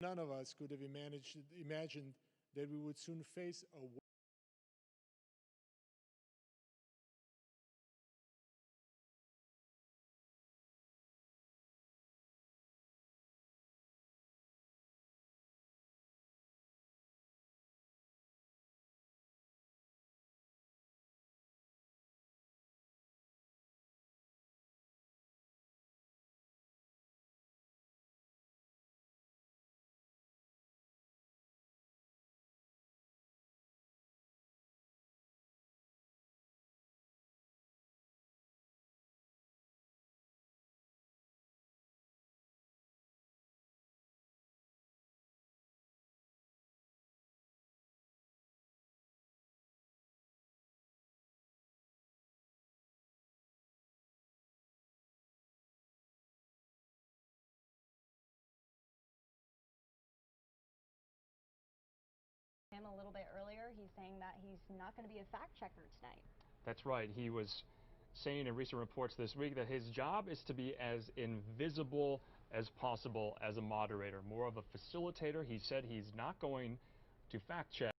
None of us could have imagined that we would soon face a war. Him a little bit earlier, he's saying that he's not going to be a fact checker tonight. That's right. He was saying in recent reports this week that his job is to be as invisible as possible as a moderator, more of a facilitator. He said he's not going to fact check.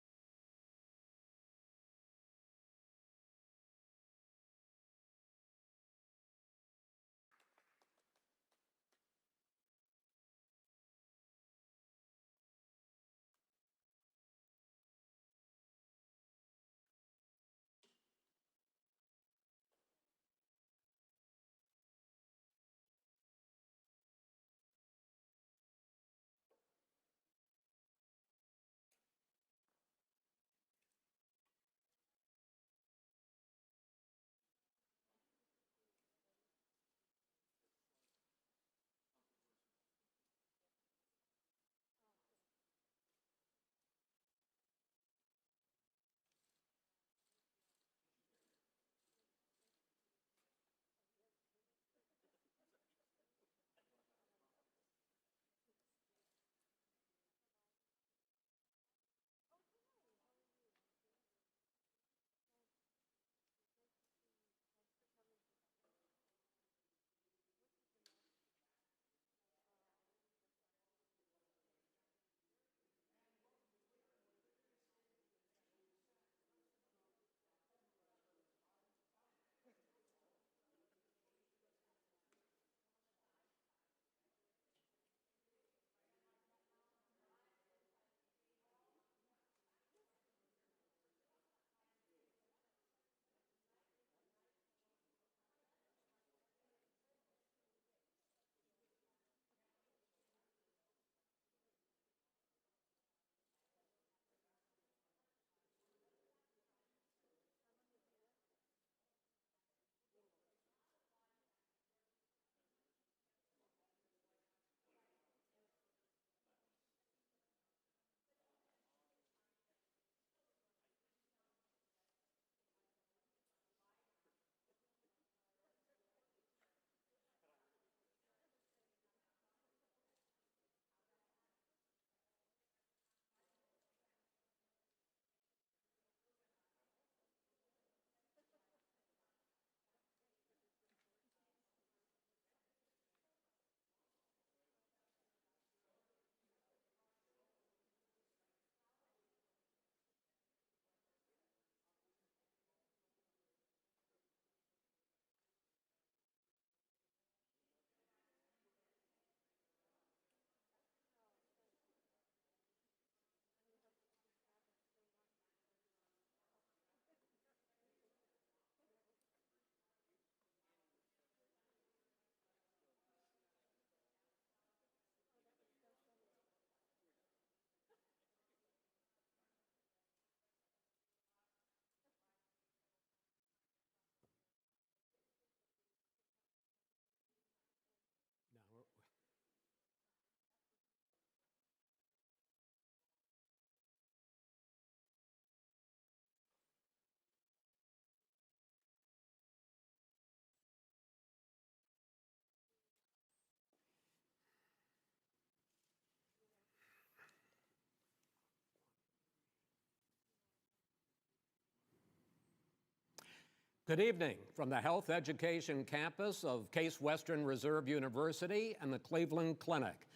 Good evening from the Health Education Campus of Case Western Reserve University and the Cleveland Clinic.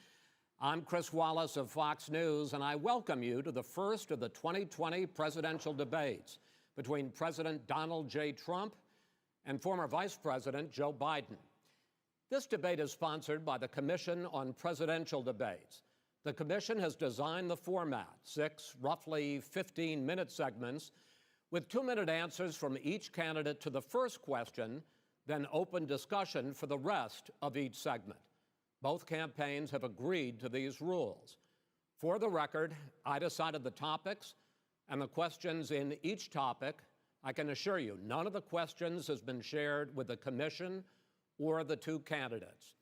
I'm Chris Wallace of Fox News, and I welcome you to the first of the 2020 presidential debates between President Donald J. Trump and former Vice President Joe Biden. This debate is sponsored by the Commission on Presidential Debates. The commission has designed the format, 6 roughly 15-minute segments with 2-minute answers from each candidate to the first question, then open discussion for the rest of each segment. Both campaigns have agreed to these rules. For the record, I decided the topics and the questions in each topic. I can assure you, none of the questions has been shared with the commission or the 2 candidates.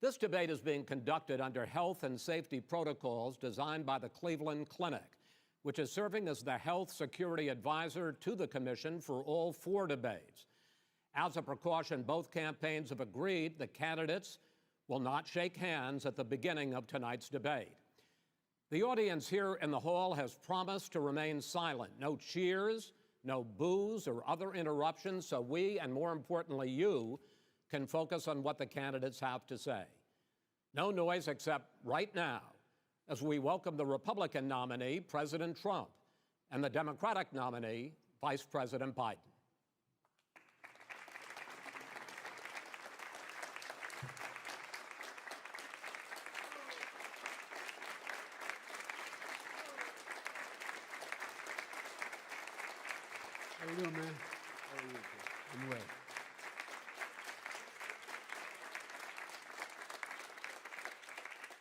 This debate is being conducted under health and safety protocols designed by the Cleveland Clinic, which is serving as the health security advisor to the commission for all 4 debates. As a precaution, both campaigns have agreed the candidates will not shake hands at the beginning of tonight's debate. The audience here in the hall has promised to remain silent. No cheers, no boos or other interruptions, so we, and more importantly you, can focus on what the candidates have to say. No noise except right now, as we welcome the Republican nominee, President Trump, and the Democratic nominee, Vice President Biden. How you doing, man? How are you? I'm well.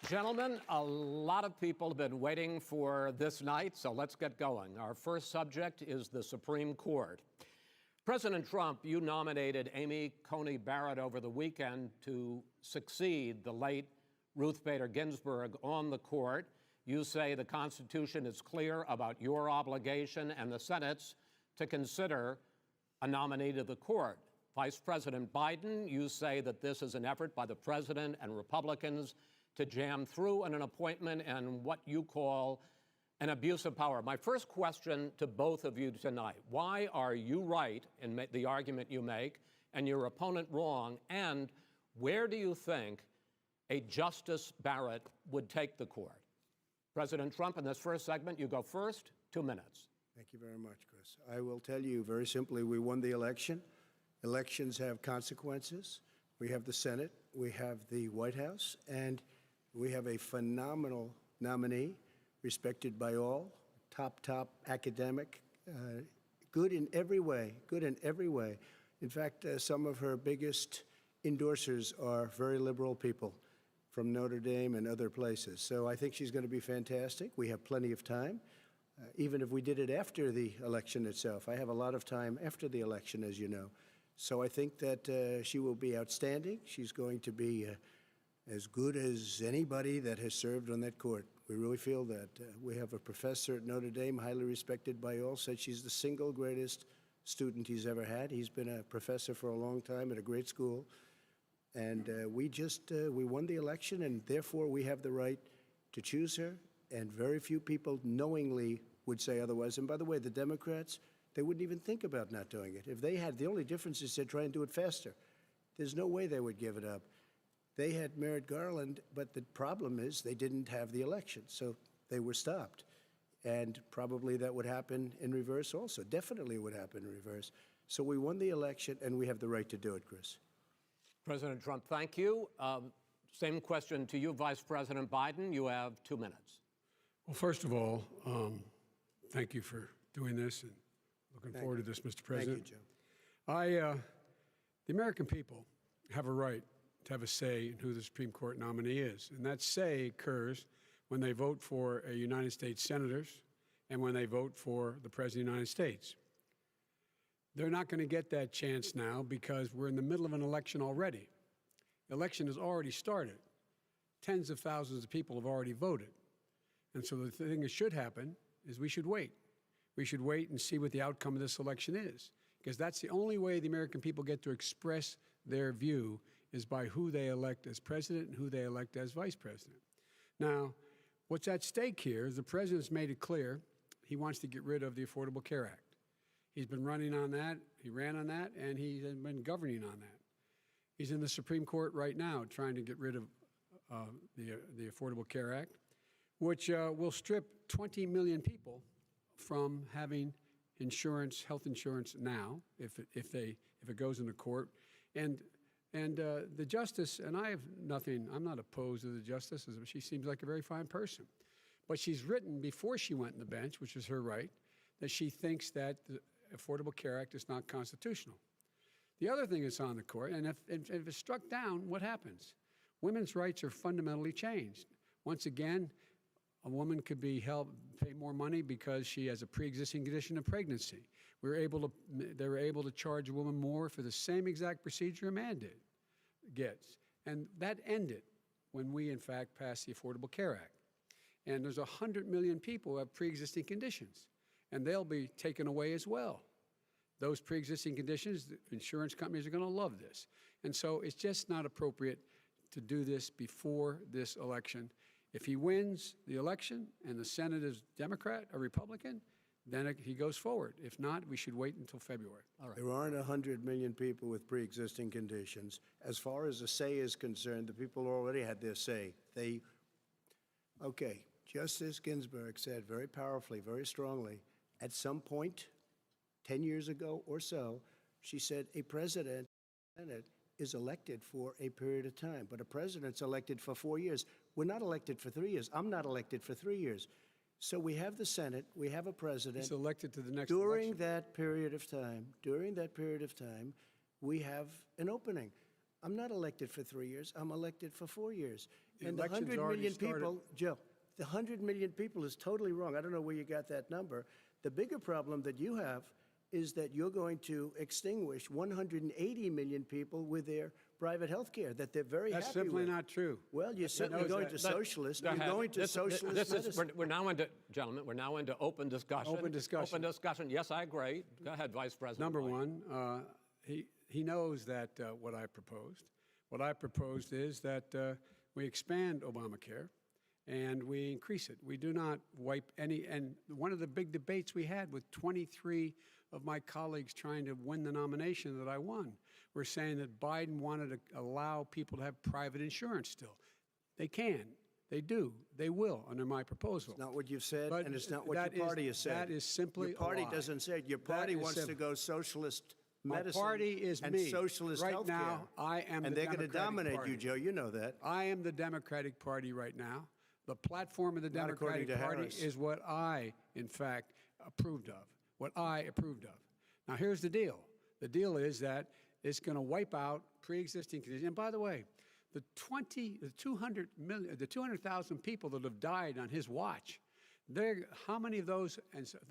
Gentlemen, a lot of people have been waiting for this night, so let's get going. Our first subject is the Supreme Court. President Trump, you nominated Amy Coney Barrett over the weekend to succeed the late Ruth Bader Ginsburg on the court. You say the Constitution is clear about your obligation and the Senate's to consider a nominee to the court. Vice President Biden, you say that this is an effort by the president and Republicans to jam through an appointment and what you call an abuse of power. My first question to both of you tonight, why are you right in the argument you make and your opponent wrong, and where do you think a Justice Barrett would take the court? President Trump, in this first segment, you go first, 2 minutes. Thank you very much, Chris. I will tell you very simply, we won the election. Elections have consequences. We have the Senate, we have the White House, and we have a phenomenal nominee, respected by all, top academic, good in every way, In fact, some of her biggest endorsers are very liberal people from Notre Dame and other places. So I think she's going to be fantastic. We have plenty of time. Even if we did it after the election itself. I have a lot of time after the election, as you know. So I think that she will be outstanding. She's going to be as good as anybody that has served on that court. We really feel that. We have a professor at Notre Dame, highly respected by all, said she's the single greatest student he's ever had. He's been a professor for a long time at a great school. And we won the election, and therefore we have the right to choose her. And very few people knowingly would say otherwise. And by the way, the Democrats, they wouldn't even think about not doing it. If they had, the only difference is they'd try and do it faster. There's no way they would give it up. They had Merrick Garland, but the problem is they didn't have the election, so they were stopped. And probably that would happen in reverse also. Definitely would happen in reverse. So we won the election, and we have the right to do it, Chris. President Trump, thank you. Same question to you, Vice President Biden. You have 2 minutes. Well, first of all, thank you for doing this, and looking forward to this, Mr. President. Thank you, Joe. The American people have a right to have a say in who the Supreme Court nominee is, and that say occurs when they vote for a United States senators and when they vote for the President of the United States. They're not going to get that chance now because we're in the middle of an election already. The election has already started. Tens of thousands of people have already voted. And so the thing that should happen is we should wait. We should wait and see what the outcome of this election is, because that's the only way the American people get to express their view is by who they elect as president and who they elect as vice president. Now, what's at stake here is the president's made it clear he wants to get rid of the Affordable Care Act. He's been running on that, he ran on that, and he's been governing on that. He's in the Supreme Court right now trying to get rid of the Affordable Care Act, which will strip 20 million people from having insurance, health insurance now, if it goes into court, and the justice, and I have nothing. I'm not opposed to the justice. She seems like a very fine person, but she's written before she went on the bench, which is her right, that she thinks that the Affordable Care Act is not constitutional. The other thing that's on the court, and if it's struck down, what happens? Women's rights are fundamentally changed. Once again, a woman could be pay more money because she has a pre-existing condition of pregnancy. They were able to charge a woman more for the same exact procedure a man gets. And that ended when we, in fact, passed the Affordable Care Act. And there's 100 million people who have pre-existing conditions, and they'll be taken away as well. Those pre-existing conditions, the insurance companies are going to love this. And so it's just not appropriate to do this before this election. If he wins the election and the Senate is Democrat or Republican, then he goes forward. If not, we should wait until February. All right. There aren't 100 million people with pre-existing conditions. As far as the say is concerned, the people already had their say. Okay, Justice Ginsburg said very powerfully, very strongly, at some point, 10 years ago or so, she said a president is elected for a period of time, but a president's elected for 4 years. We're not elected for 3 years. I'm not elected for 3 years. So we have the Senate, we have a president. He's elected to the next during election. that period of time, we have an opening. I'm not elected for 3 years. I'm elected for 4 years. And the 100 million people, Joe, the 100 million people is totally wrong. I don't know where you got that number. The bigger problem that you have is that you're going to extinguish 180 million people with their private health care that they're very That's happy with. simply not true. Well, you're certainly going to socialist. You're going to socialist medicine. We're now into, gentlemen, we're now into open discussion. Open discussion. Open discussion. Yes, I agree. Go ahead, Vice President. Number White. one, he knows that what I proposed. What I proposed is that we expand Obamacare and we increase it. We do not wipe any, and one of the big debates we had with 23 of my colleagues trying to win the nomination that I won, were saying that Biden wanted to allow people to have private insurance still. They can. They do. They will under my proposal. It's not what you've said, But and it's not what that your party has said. That is simply Your party a lie. doesn't say it. Your party wants to go socialist medicine My party is and me. socialist right healthcare. now, I am and the they're going to Democratic dominate Party. you, Joe. You know that. I am the Democratic Party right now. The platform of the Not according Democratic to Party Harris. is what I, in fact, approved of. What I approved of. Now, here's the deal. The deal is that it's going to wipe out pre-existing conditions. And by the way, the 200,000 people that have died on his watch, how many of those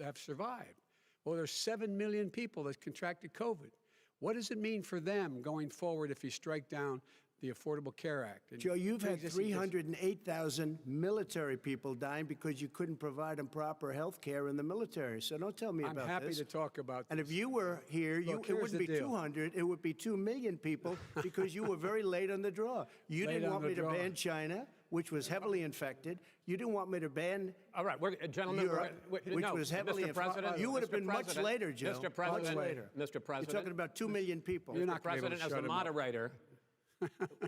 have survived? Well, there's 7 million people that contracted COVID. What does it mean for them going forward if you strike down the Affordable Care Act? Joe, you've had 308,000 military people dying because you couldn't provide them proper health care in the military. So don't tell me about this. I'm happy to talk about this. And if you were here, Look, it here's wouldn't be the deal. 200, it would be 2 million people because you were very late on the draw. You Late didn't on want the me to draw. ban China, which was heavily infected. You didn't want me to ban All right, gentlemen, Europe, which was heavily Mr. President, You would have been much President, later, Joe. Mr. President, much later. Mr. President, You're talking about 2 million people. You're not gonna be able to President, as shut the him up. moderator,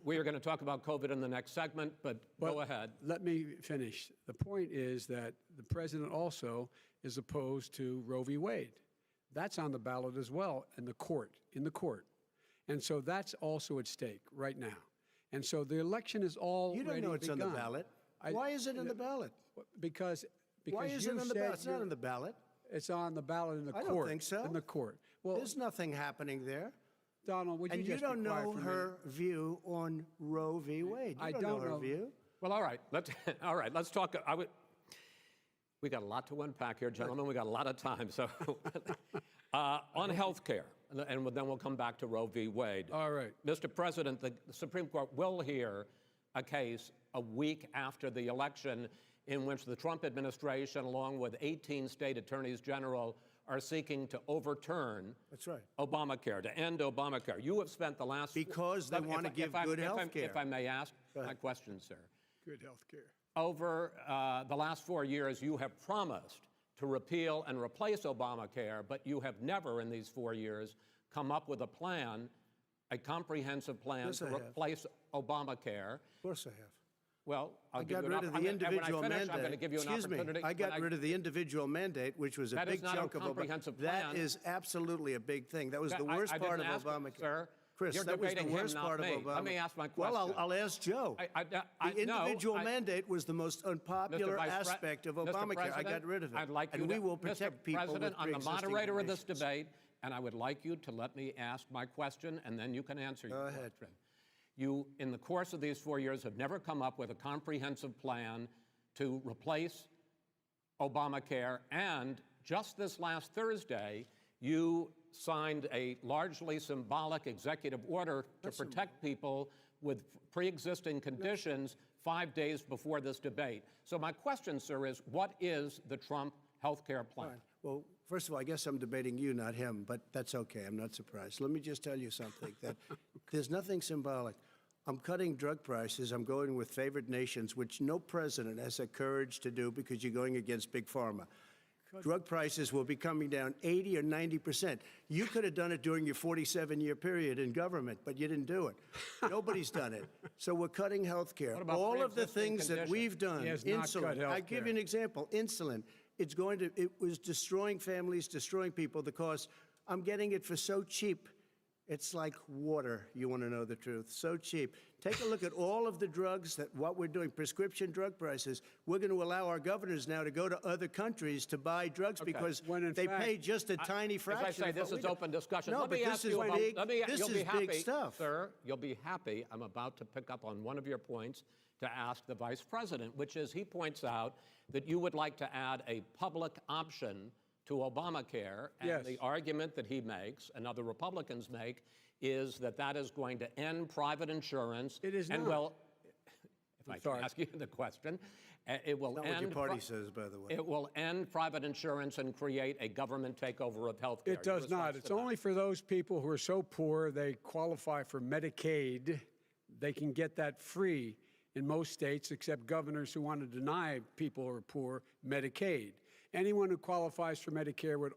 we are going to talk about COVID in the next segment, but go ahead. Let me finish. The point is that the president also is opposed to Roe v. Wade. That's on the ballot as well in the court. And so that's also at stake right now. And so the election is already You don't know it's on the ballot. Why is it on the ballot? Because Why is you it on the said ballot? It's not on the ballot. It's on the ballot in the I court. don't think so. In the court. Well, There's nothing happening there. Donald, would you And just you don't be quiet know for a minute? her view on Roe v. Wade. You I don't don't know her know. view. Well, all right. Let's talk. We got a lot to unpack here, gentlemen. We got a lot of time. So on health care, and then we'll come back to Roe v. Wade. All right. Mr. President, the Supreme Court will hear a case a week after the election in which the Trump administration, along with 18 state attorneys general, are seeking to overturn That's right. Obamacare, to end Obamacare. You have spent the last... Because they want to give good health care. If I may ask my question, sir. Good health care. Over the last 4 years, you have promised to repeal and replace Obamacare, but you have never in these 4 years come up with a plan, a comprehensive plan Yes, to I have. replace Obamacare. Of course I have. Well, I'll I give got you an rid of the and when I individual finish, mandate. I'm going to give you an Excuse me, opportunity. I got rid of the individual mandate, which was a That is big not a chunk of comprehensive That plan. is absolutely a big thing. That was That- the worst I part of didn't ask, Obamacare. sir. Chris, You're that was the debating him, worst not part me. of Obamacare. Let me ask my question. Well, I'll ask Joe. The no, individual I- mandate was the most unpopular Vice Pre- aspect of Mr. Obamacare. I President, got rid of it. I'd like and you we to, will protect Mr. people President, with I'm the pre-existing moderator of this conditions. debate, and I would like you to let me ask my question, and then you can answer your ahead. question. You, in the course of these 4 years, have never come up with a comprehensive plan to replace Obamacare, and just this last Thursday, you signed a largely symbolic executive order to protect people with pre-existing conditions 5 days before this debate. So my question, sir, is what is the Trump health care plan? Fine. Well, first of all, I guess I'm debating you, not him, but that's okay. I'm not surprised. Let me just tell you something, that there's nothing symbolic. I'm cutting drug prices. I'm going with favored nations, which no president has the courage to do because you're going against Big Pharma. Drug prices will be coming down 80 or 90%. You could have done it during your 47-year period in government, but you didn't do it. Nobody's done it. So we're cutting health care. about All of the pre-existing things that conditions? we've done, He has not cut insulin. health I give care. you an example. Insulin. It was destroying families, destroying people because I'm getting it for so cheap. It's like water, you want to know the truth. So cheap. Take a look at all of the drugs what we're doing, prescription drug prices. We're going to allow our governors now to go to other countries to buy drugs because When in they fact- pay just a tiny fraction. As I say, of this what is we do. open discussion. No, Let but me this ask is you about, big. You'll This be is happy, big stuff. sir. You'll be happy. I'm about to pick up on one of your points to ask the Vice President, which is he points out that you would like to add a public option to Obamacare, and Yes. the argument that he makes and other Republicans make is that that is going to end private insurance. It is and not. will, if I can sorry. ask you the question, it will Not end what your party says, by the way. it will end private insurance and create a government takeover of health care. It does not. It's only for those people who are so poor they qualify for Medicaid. They can get that free in most states, except governors who want to deny people who are poor Medicaid. Anyone who qualifies for Medicare would,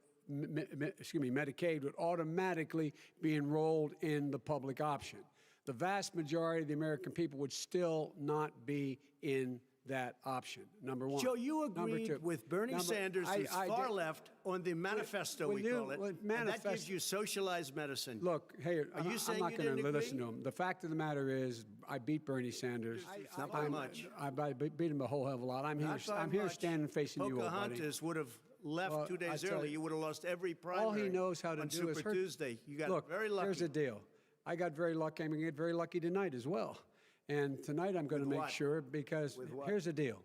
Medicaid would automatically be enrolled in the public option. The vast majority of the American people would still not be in that option, number one. Joe, you Number agreed two. with Bernie Sanders, who's I far did- left, on the manifesto, Will we you- call it. well, And that gives manifesto- you socialized medicine. Look, hey, Are you saying I'm you not going didn't to listen agree? to him. The fact of the matter is, I beat Bernie Sanders. Not by much. I beat him a whole hell of a lot. I'm Not by here much. standing facing you, old buddy. Pocahontas would have left Well, 2 I days tell early. you, You would have lost every primary. All he knows how to on do Super is hurt. Tuesday. You got Look, very lucky. here's the deal. I got very lucky. I'm going to get very lucky tonight as well. And tonight I'm going to make what? sure, because With what? here's the deal.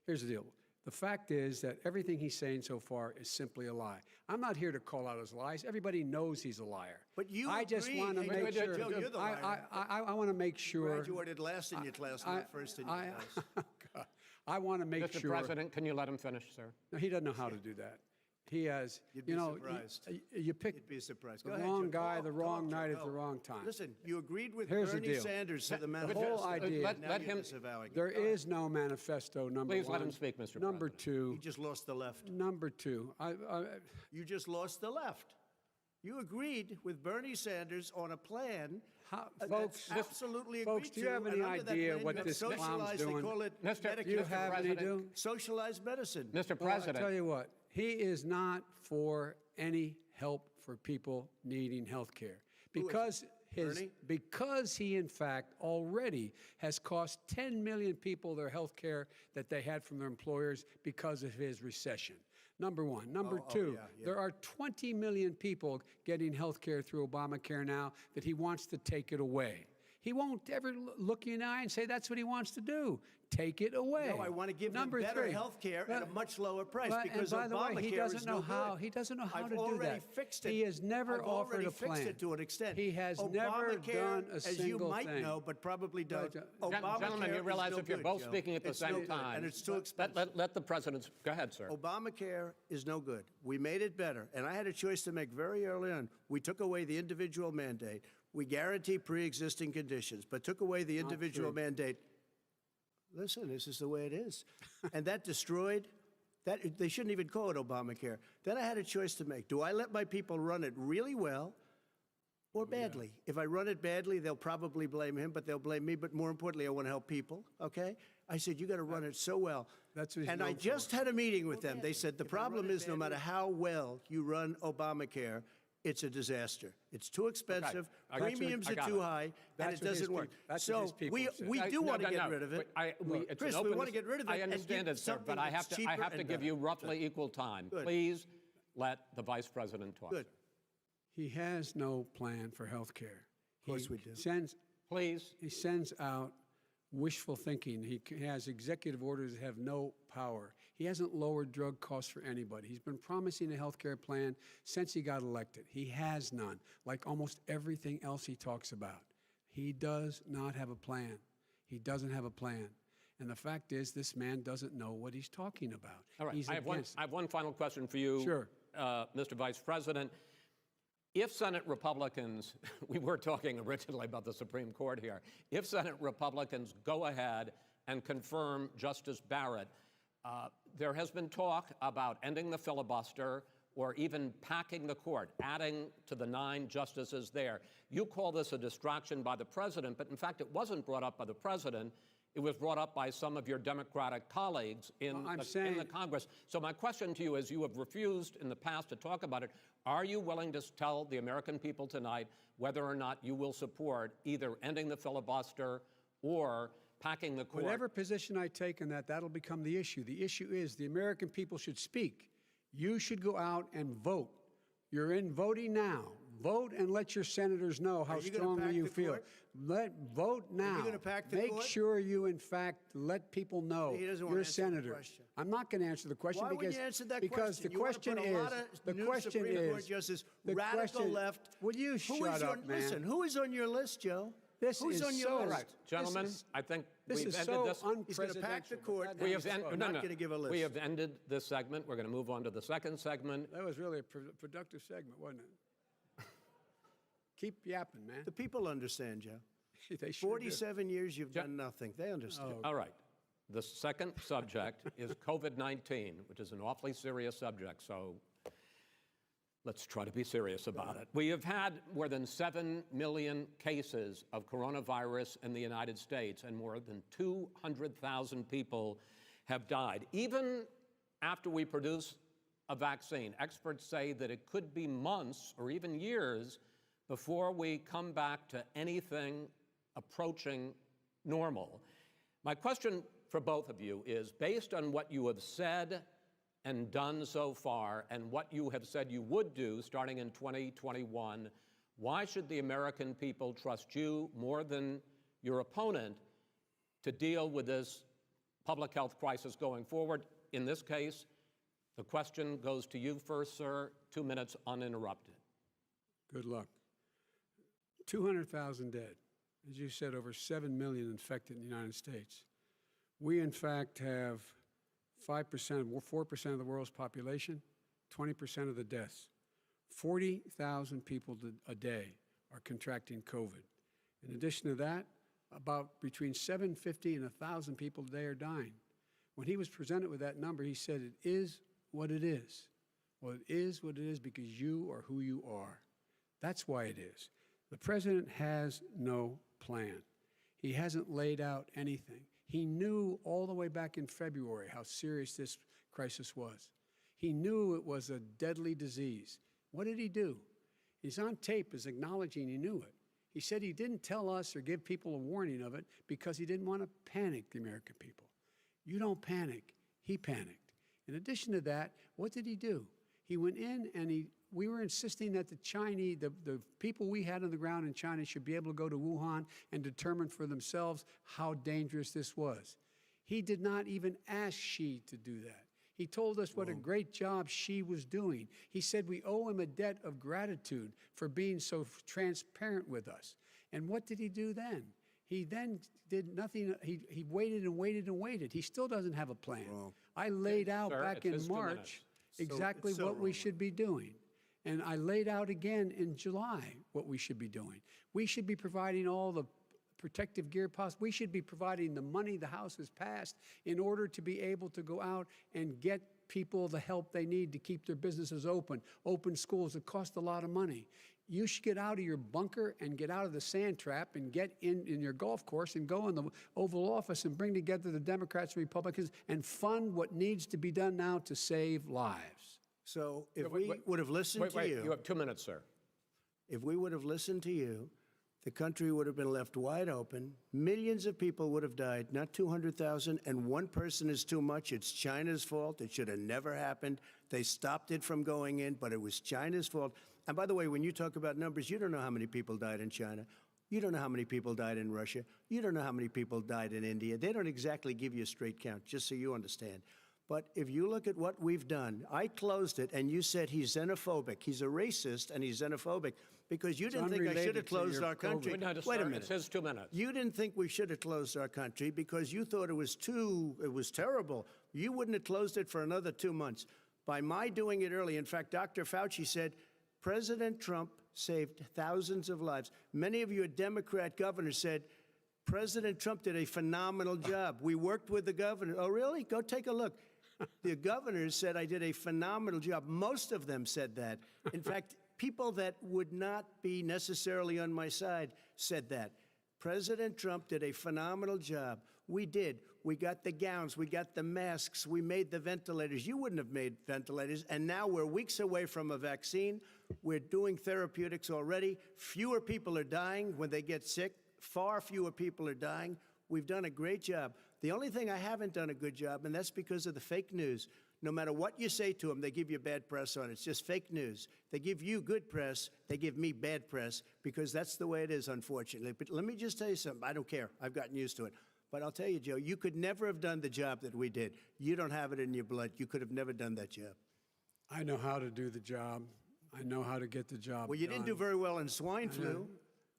Here's the deal. The fact is that everything he's saying so far is simply a lie. I'm not here to call out his lies. Everybody knows he's a liar. But you I just agree. want to Hey, make Joe, sure. Joe, you're the liar. I want to make sure. Graduated last in your class, not first in your class. I want to make Mr. sure. President, can you let him finish, sir? No, he doesn't know how to do that. He has, You'd be you know, surprised. you pick You'd be surprised. the Go ahead, wrong Joe. guy, Talk, the wrong Joe, night at go. the wrong time. Listen, you agreed with Here's the Bernie deal. Sanders to the The manifesto. whole idea. let Now you're him- disavowing it. There is no manifesto, number Please one. let him speak, Mr. Number President. two. You just lost the left. Number two. You just lost the left. You agreed with Bernie Sanders on a plan Folks, that's absolutely folks, agreed do you have to, any and under that idea plan, what you have this clown's socialized, doing? They call it Mr. Medicare. Do you have any President. do? Socialized medicine. Mr. Well, President, I tell you what, he is not for any help for people needing health care. Because Bernie? because he in fact already has cost 10 million people their health care that they had from their employers because of his recession. Number one. Number two, yeah. there are 20 million people getting health care through Obamacare now that he wants to take it away. He won't ever look you in the eye and say that's what he wants to do. Take it away. No, I want to give Number them better three. health care at a Well, much lower price well, because and by Obamacare the way, he doesn't is know no how. good. He doesn't know how I've to do already that. fixed it. He has never I've offered already a plan. fixed it to an extent. He has never Obamacare, done a as single you might thing. know, but probably don't. Gentlemen, gentlemen, you is realize no if you're good, both Joe. speaking at the It's no same good, time, and it's too expensive. let the President, go ahead, sir. Obamacare is no good. We made it better, and I had a choice to make very early on. We took away the individual mandate. We guarantee pre-existing conditions, but took away the individual mandate. Listen, this is the way it is. And that destroyed, they shouldn't even call it Obamacare. Then I had a choice to make. Do I let my people run it really well, Or badly. If I run it badly, they'll probably blame him, but they'll blame me. But more importantly, I want to help people, okay? I said, you got to run it so well. That's what he's And I known for. just had a meeting with them. They said, the problem is no matter how well you run Obamacare, it's a disaster. It's too expensive, I got you. premiums I are got too it. high, and That's it what his doesn't work. people- that's what his So people have said. we do want to No, get rid of it. It's Chris, an we open want to get rid of it. I and understand give it, sir, something but I have that's to cheaper give and you better. roughly equal time. Good. Please let the Vice President talk. Good. He has no plan for health care. Of course we do. Please. He sends out wishful thinking. He has executive orders that have no power. He hasn't lowered drug costs for anybody. He's been promising a health care plan since he got elected. He has none, like almost everything else he talks about. He does not have a plan. He doesn't have a plan. And the fact is, this man doesn't know what he's talking about. All right. He's I have against one final question for you, Sure. Mr. Vice President. If Senate Republicans, we were talking originally about the Supreme Court here, if Senate Republicans go ahead and confirm Justice Barrett, there has been talk about ending the filibuster or even packing the court, adding to the 9 justices there. You call this a distraction by the president, but in fact it wasn't brought up by the president. It was brought up by some of your Democratic colleagues in the Congress. So my question to you is, you have refused in the past to talk about it. Are you willing to tell the American people tonight whether or not you will support either ending the filibuster or packing the court? Whatever position I take on that, that'll become the issue. The issue is the American people should speak. You should go out and vote. You're in voting now. Vote and let your senators know how Are you gonna strongly pack you the feel. court? Vote now. gonna pack the Make court? sure you, in fact, let people know He doesn't you're wanna a answer the senator. question. I'm not going to answer the question Why because wouldn't you answer that because question? the You wanna question put a is lot of the new question Supreme Court is justices, the radical question, left. Will you Who shut is up, on, man? Listen, who is on your list, Joe? This Who's is on your so list? Right, gentlemen, I think This we've is ended so this. He's going to pack the unpresidential. court. but and that- he's not going to give a list. We have ended this segment. We're going to move on to the second segment. That was really a productive segment, wasn't it? Keep yapping, man. The people understand, Joe. They sure do. 47 years you've done nothing. They understand. All right. The second subject is COVID-19, which is an awfully serious subject, so let's try to be serious about it. We have had more than 7 million cases of coronavirus in the United States, and more than 200,000 people have died. Even after we produce a vaccine, experts say that it could be months or even years before we come back to anything approaching normal. My question for both of you is, based on what you have said and done so far and what you have said you would do starting in 2021, why should the American people trust you more than your opponent to deal with this public health crisis going forward? In this case, the question goes to you first, sir. 2 minutes uninterrupted. Good luck. 200,000 dead. As you said, over 7 million infected in the United States. We, in fact, have 5%, 4% of the world's population, 20% of the deaths. 40,000 people a day are contracting COVID. In addition to that, about between 750 and 1,000 people a day are dying. When he was presented with that number, he said, it is what it is. Well, it is what it is because you are who you are. That's why it is. The president has no plan. He hasn't laid out anything. He knew all the way back in February how serious this crisis was. He knew it was a deadly disease. What did he do? He's on tape as acknowledging he knew it. He said he didn't tell us or give people a warning of it because he didn't want to panic the American people. You don't panic. He panicked. In addition to that, what did he do? He went in and we were insisting that the Chinese, the people we had on the ground in China should be able to go to Wuhan and determine for themselves how dangerous this was. He did not even ask Xi to do that. He told us what a great job Xi was doing. He said we owe him a debt of gratitude for being so transparent with us. And what did he do then? He then did nothing. He waited and waited and waited. He still doesn't have a plan. I laid out Sir, back it's in his 2 minutes. March exactly it's so what we wrong. should be doing. And I laid out again in July what we should be doing. We should be providing all the protective gear possible. We should be providing the money the House has passed in order to be able to go out and get people the help they need to keep their businesses open schools. It costs a lot of money. you should get out of your bunker and get out of the sand trap and get in your golf course and go in the Oval Office and bring together the Democrats and Republicans and fund what needs to be done now to save lives. So if we would have listened to you. You have 2 minutes, sir. If we would have listened to you, the country would have been left wide open. Millions of people would have died, not 200,000, and one person is too much. It's China's fault. It should have never happened. They stopped it from going in, but it was China's fault. And by the way, when you talk about numbers, you don't know how many people died in China. You don't know how many people died in Russia. You don't know how many people died in India. They don't exactly give you a straight count, just so you understand. But if you look at what we've done, I closed it, and you said he's xenophobic. He's a racist, and he's xenophobic because you didn't think I should have closed our country. Wait a minute. It says 2 minutes. You didn't think we should have closed our country because you thought it was terrible. You wouldn't have closed it for another 2 months. By my doing it early, in fact, Dr. Fauci said, President Trump saved thousands of lives. Many of you Democrat governors said, President Trump did a phenomenal job. We worked with the governor. Oh, really? Go take a look. The governors said I did a phenomenal job. Most of them said that. In fact, people that would not be necessarily on my side said that. President Trump did a phenomenal job. We did. We got the gowns. We got the masks. We made the ventilators. You wouldn't have made ventilators. And now we're weeks away from a vaccine. We're doing therapeutics already. Fewer people are dying when they get sick. Far fewer people are dying. We've done a great job. The only thing I haven't done a good job, and that's because of the fake news. No matter what you say to them, they give you bad press on it. It's just fake news. They give you good press. They give me bad press because that's the way it is, unfortunately. But let me just tell you something. I don't care. I've gotten used to it. But I'll tell you, Joe, you could never have done the job that we did. You don't have it in your blood. You could have never done that job. I know how to do the job. I know how to get the job Well, you done. didn't do very well in swine flu.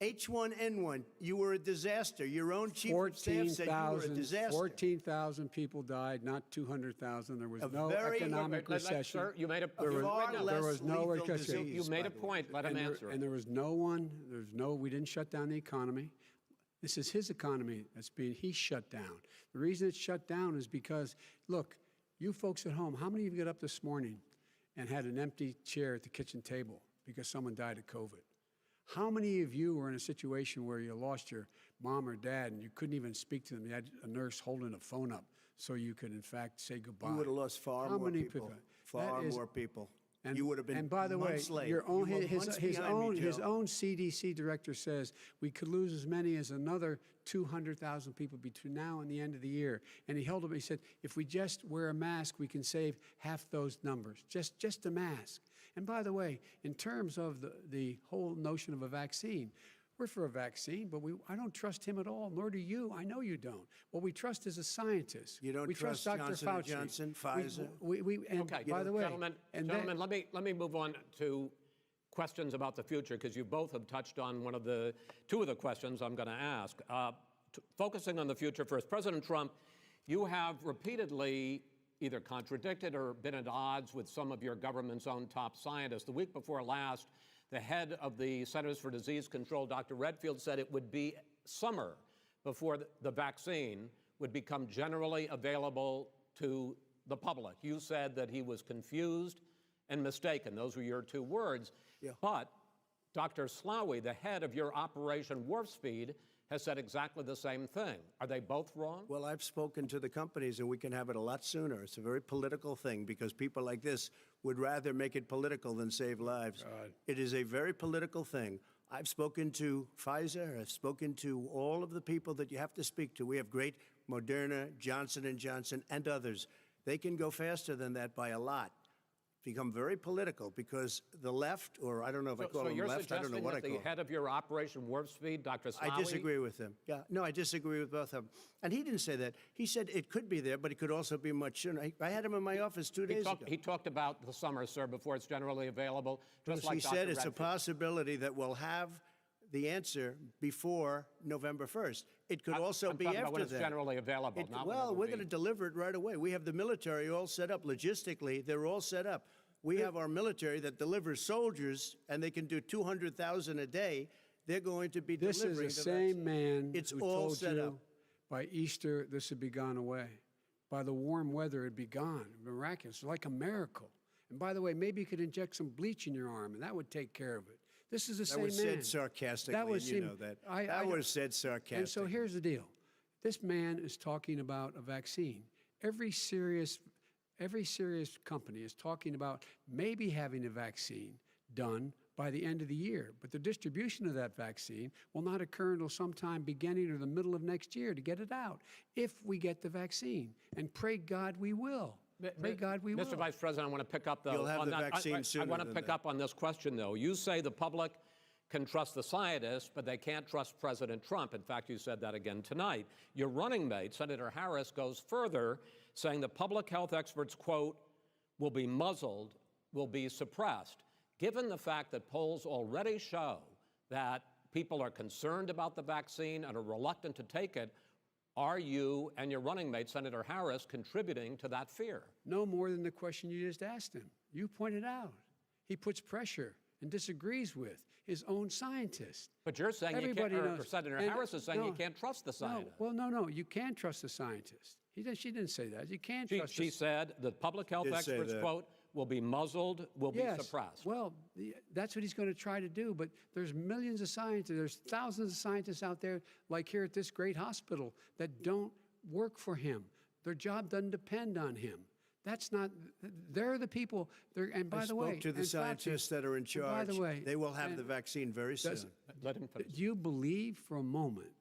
H1N1, you were a disaster. Your own chief of staff said you were a disaster. 14,000 people died, not 200,000. There was no very- economic recession. Sir, you made a Far there less was no lethal recession. disease, You made by a the way. point. Let him answer it. And there was we didn't shut down the economy. This is his economy he's shut down. The reason it's shut down is because, look, you folks at home, how many of you got up this morning and had an empty chair at the kitchen table because someone died of COVID? How many of you were in a situation where you lost your mom or dad and you couldn't even speak to them? You had a nurse holding a phone up so you could, in fact, say goodbye. You would have lost far more people. Far more people. And, you would have been and by the way, months late. your own, You were his months behind me, his Joe. own CDC director says we could lose as many as another 200,000 people between now and the end of the year. And he held up, he said, if we just wear a mask, we can save half those numbers, just a mask. And by the way, in terms of the whole notion of a vaccine, we're for a vaccine, but I don't trust him at all, nor do you. I know you don't. What we trust is a scientist. You don't we trust Dr. Johnson Fauci. & Johnson, Pfizer? And by the way, gentlemen, let me move on to questions about the future, because you both have touched on two of the questions I'm going to ask. Focusing on the future first, President Trump, you have repeatedly either contradicted or been at odds with some of your government's own top scientists. The week before last, the head of the Centers for Disease Control, Dr. Redfield, said it would be summer before the vaccine would become generally available to the public. You said that he was confused and mistaken. Those were your two words. Yeah. But Dr. Slaoui, the head of your Operation Warp Speed, has said exactly the same thing. Are they both wrong? Well, I've spoken to the companies, and we can have it a lot sooner. It's a very political thing because people like this would rather make it political than save lives. It is a very political thing. I've spoken to Pfizer. I've spoken to all of the people that you have to speak to. We have great Moderna, Johnson & Johnson, and others. They can go faster than that by a lot. Become very political because the left, or I don't know if I call them left, I don't know what I call them. So you're suggesting that the head of your Operation Warp Speed, Dr. Slaoui? I disagree with him. Yeah, no, I disagree with both of them. And he didn't say that. He said it could be there, but it could also be much sooner. I had him in my office 2 days ago. He talked about the summer, sir, before it's generally available, just like He Dr. said it's a Redfield. possibility that we'll have the answer before November 1st. It could also I'm be talking after about when it's that. generally available, not when it Well, will we're be. going to deliver it right away. We have the military all set up logistically. They're all set up. We have our military that delivers soldiers, and they can do 200,000 a day. They're going to be this delivering is the the same man It's who all told set you up. by Easter this would be gone away. By the warm weather, it'd be gone. Miraculous, like a miracle. And by the way, maybe you could inject some bleach in your arm, and that would take care of it. This is the That same was man. said sarcastically, That was and you him. know that. I That know. was said sarcastically. And so here's the deal. This man is talking about a vaccine. Every serious company is talking about maybe having a vaccine done by the end of the year. But the distribution of that vaccine will not occur until sometime beginning or the middle of next year to get it out, if we get the vaccine. And pray God we will. Pray God we will. Mr. Vice President, I want to pick up, though. You'll have on the that. vaccine I sooner want to than pick that. up on this question, though. You say the public can trust the scientists, but they can't trust President Trump. In fact, you said that again tonight. Your running mate, Senator Harris, goes further, saying the public health experts, quote, will be muzzled, will be suppressed. Given the fact that polls already show that people are concerned about the vaccine and are reluctant to take it, are you and your running mate, Senator Harris, contributing to that fear? No more than the question you just asked him. You pointed out. He puts pressure and disagrees with his own scientists. But you're saying Everybody you can't, or knows. Senator And Harris is saying no, you can't trust the scientists. No, you can trust the scientists. She didn't say that. You can't trust She said the public health Did say experts, that. quote, will be muzzled, will Yes. be suppressed. Well, that's what he's going to try to do. But there's millions of scientists, there's thousands of scientists out there, like here at this great hospital, that don't work for him. Their job doesn't depend on him. That's not, they're the people, and by I the way. spoke to the and Fauci, scientists that are in and charge. By the way. They will have and the vaccine very soon. Let him finish. Do you believe for a moment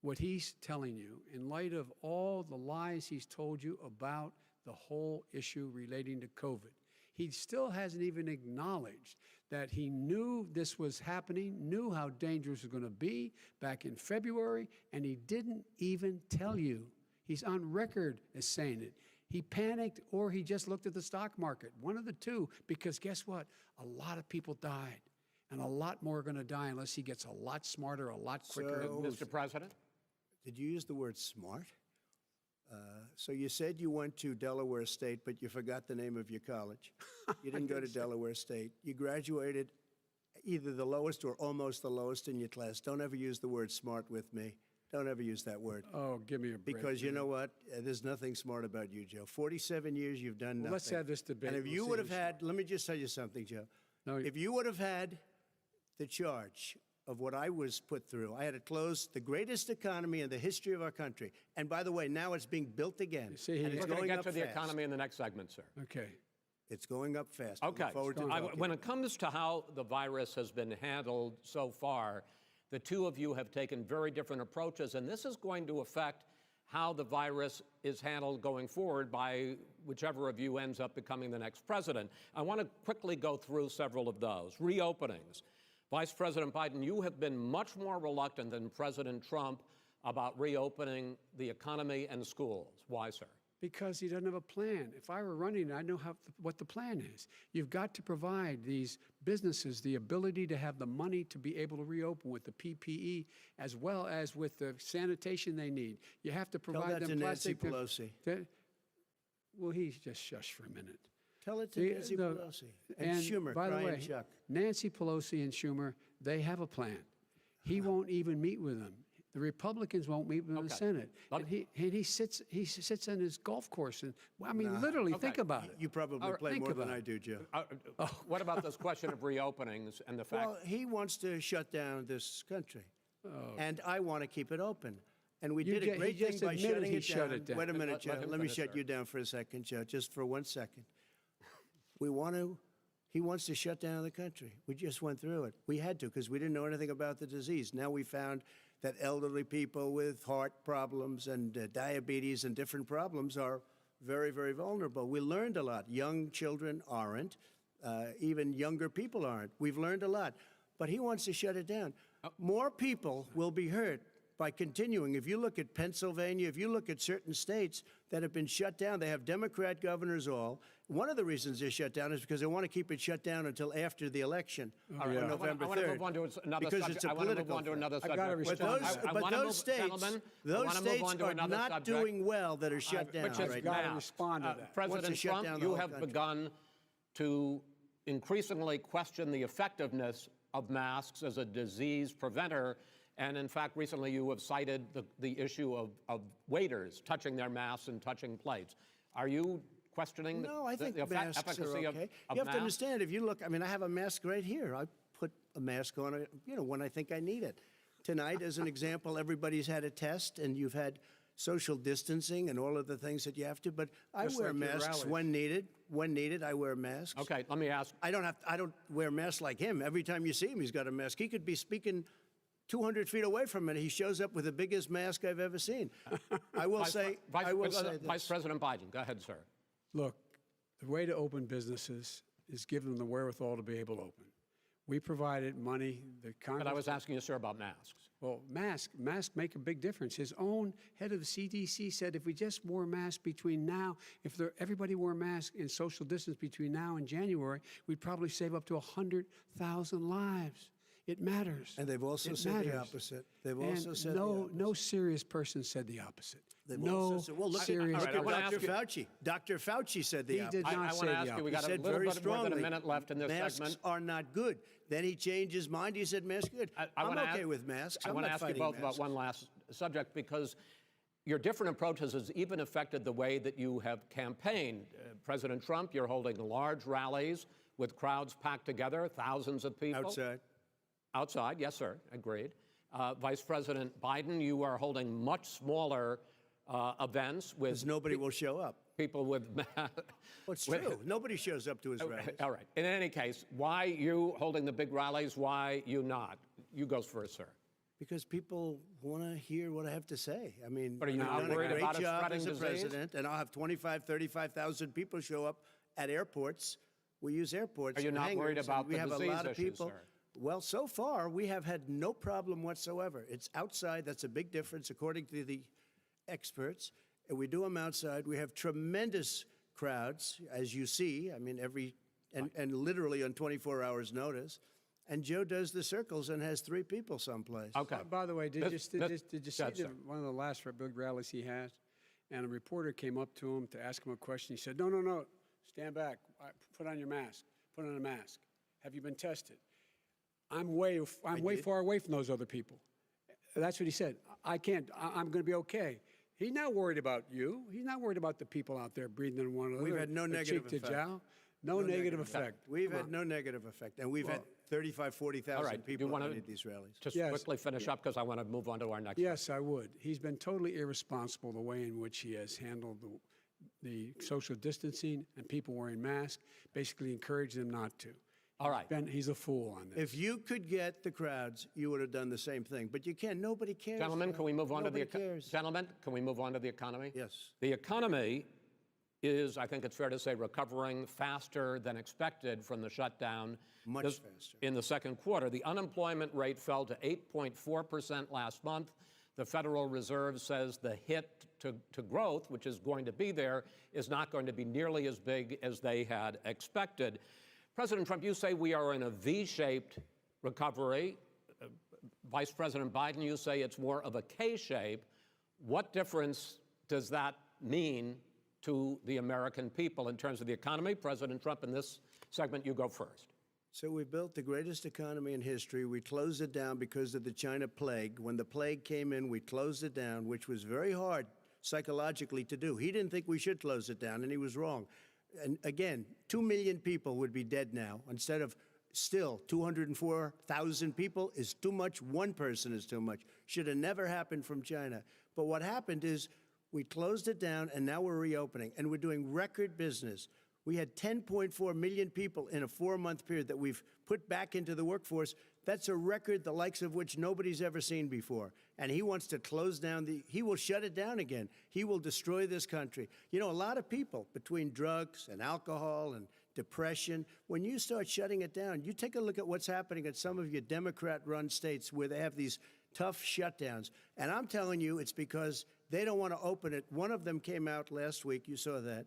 what he's telling you in light of all the lies he's told you about the whole issue relating to COVID? He still hasn't even acknowledged that he knew this was happening, knew how dangerous it was going to be back in February, and he didn't even tell you. He's on record as saying it. He panicked or he just looked at the stock market, one of the two, because guess what? A lot of people died, and a lot more are going to die unless he gets a lot smarter, a lot quicker. So- Mr. President? Did you use the word smart? So you said you went to Delaware State, but you forgot the name of your college. You didn't go to Delaware State. You graduated either the lowest or almost the lowest in your class. Don't ever use the word smart with me. Don't ever use that word. Oh, give me a break. Because you know what? There's nothing smart about you, Joe. 47 years, you've done nothing. Well, let's have this debate. And if We'll you see would have who's had, let me just tell you something, Joe. No, If you would have had the charge of what I was put through, I had to close the greatest economy in the history of our country. And by the way, now it's being built again. see, and he- it's We're going to going get up to the fast. economy in the next segment, sir. Okay. It's going up fast. I look Okay. forward to talking. When it comes to how the virus has been handled so far, the two of you have taken very different approaches, and this is going to affect how the virus is handled going forward by whichever of you ends up becoming the next president. I want to quickly go through several of those. Reopenings. Vice President Biden, you have been much more reluctant than President Trump about reopening the economy and schools. Why, sir? Because he doesn't have a plan. If I were running, I know what the plan is. You've got to provide these businesses the ability to have the money to be able to reopen with the PPE as well as with the sanitation they need. You have to Tell provide that them to Nancy plastic. Pelosi. Well, he's just shush for a minute. Tell it to The- Nancy the- Pelosi. And Schumer, by the Brian way, Chuck. Nancy Pelosi and Schumer, they have a plan. He won't even meet with them. The Republicans won't meet with him in the Okay. Senate. Let And he sits on his golf course. And I mean, literally, think about it. You probably play think more than about I it. do, Joe. What about this question of reopenings and the fact? Well, he wants to shut down this country, and I want to keep it open. And we You did ju- a he great just thing by admitted shutting he it shut down. it down. Wait a minute, Let Joe. him Let me finish, shut sir. you down for a second, Joe, just for 1 second. He wants to shut down the country. We just went through it. We had to because we didn't know anything about the disease. Now we found that elderly people with heart problems and diabetes and different problems are very, very vulnerable. We learned a lot. Young children aren't. Even younger people aren't. We've learned a lot. But he wants to shut it down. More people will be hurt by continuing. If you look at Pennsylvania, if you look at certain states that have been shut down, they have Democrat governors all. One of the reasons they're shut down is because they want to keep it shut down until after the election on November 3rd. I want to move on to another because subject. it's a I want to move political on to thing. another I've subject. got to But respond. those, I but wanna those move, states, gentlemen, I those wanna move states on to are another not subject. doing well that are shut down Which is right gotta now. now. respond to that. President Wants to shut Trump, down the you whole have country. begun to increasingly question the effectiveness of masks as a disease preventer. And in fact, recently you have cited the issue of waiters touching their masks and touching plates. Are you questioning No, I think the masks efficacy are okay. of You have masks? to understand, if you look, I mean, I have a mask right here. I put a mask on, when I think I need it. Tonight, as an example, everybody's had a test, and you've had social distancing and all of the things that you have to. But I Just wear like your masks rallies. when needed. When needed, I wear masks. Okay, let me ask. I don't wear masks like him. Every time you see him, he's got a mask. He could be speaking 200 feet away from it. He shows up with the biggest mask I've ever seen. I will say this. Vice President Biden, go ahead, sir. Look, the way to open businesses is give them the wherewithal to be able to open. We provided money. The Congress. But I was asking you, sir, about masks. Well, masks make a big difference. His own head of the CDC said if we just wore masks between now, everybody wore masks in social distance between now and January, we'd probably save up to 100,000 lives. It matters. And they've also said the opposite. They've also said the opposite. No serious person said the opposite. They've No also said, well, look serious at I wanna Dr. ask you- Fauci. Dr. Fauci said the He opposite. did not I say want to the ask you, we opposite. got a said little very bit more than strongly, a minute left in this masks segment. are not good. Then he changed his mind. He said masks are good. I'm wanna okay ask- with masks. I I'm want to not ask you fighting both about masks. one last subject, because your different approaches has even affected the way that you have campaigned. President Trump, you're holding large rallies with crowds packed together, thousands of people. Outside. Outside, yes, sir, agreed. Vice President Biden, you are holding much smaller events with Because nobody will show up. people with Well, it's true. Nobody shows up to his rallies. All right. In any case, why you holding the big rallies? Why you not? You go first, sir. Because people want to hear what I have to say. I mean, But are you I've not done a worried great about it job spreading as a disease? president, and I'll have 35,000 people show up at airports. We use airports. Are you and not worried hangars, and about we the have a disease lot of issues, people. sir? Well, so far we have had no problem whatsoever. It's outside. That's a big difference, according to the experts. And we do them outside. We have tremendous crowds, as you see. I mean, and literally on 24 hours' notice. And Joe does the circles and has 3 people someplace. Okay. By the way, did you see sir. one of the last big rallies he had? And a reporter came up to him to ask him a question. He said, no, stand back. Put on your mask. Put on a mask. Have you been tested? I'm way far away from those other people. That's what he said. I can't. I'm going to be okay. He's not worried about you. He's not worried about the people out there breathing in one another. We've had no or negative cheek to effect. jowl. No negative effect. We've had no negative effect. And we've had 40,000 All right. Do people you want at to any of these rallies. just Yes. quickly finish up, because I want to move on to our next. Yes, I would. He's been totally irresponsible the way in which he has handled the social distancing and people wearing masks, basically encouraged them not to. All right. He's a fool on this. If you could get the crowds, you would have done the same thing. But you can't. Nobody cares. Gentlemen, can we move on to the Nobody cares. Gentlemen, can we move on to the economy? Yes. The economy is, I think it's fair to say, recovering faster than expected from the shutdown. Much faster. In the second quarter, the unemployment rate fell to 8.4% last month. The Federal Reserve says the hit to growth, which is going to be there, is not going to be nearly as big as they had expected. President Trump, you say we are in a V-shaped recovery. Vice President Biden, you say it's more of a K-shape. What difference does that mean to the American people in terms of the economy? President Trump, in this segment, you go first. So we built the greatest economy in history. We closed it down because of the China plague. When the plague came in, we closed it down, which was very hard psychologically to do. He didn't think we should close it down, and he was wrong. And again, 2 million people would be dead now instead of still 204,000 people is too much. One person is too much. Should have never happened from China. But what happened is we closed it down, and now we're reopening, and we're doing record business. We had 10.4 million people in a 4-month period that we've put back into the workforce. That's a record the likes of which nobody's ever seen before. And he wants to close down he will shut it down again. He will destroy this country. You know, a lot of people, between drugs and alcohol and depression, when you start shutting it down, you take a look at what's happening at some of your Democrat-run states where they have these tough shutdowns. And I'm telling you, it's because they don't want to open it. One of them came out last week. You saw that.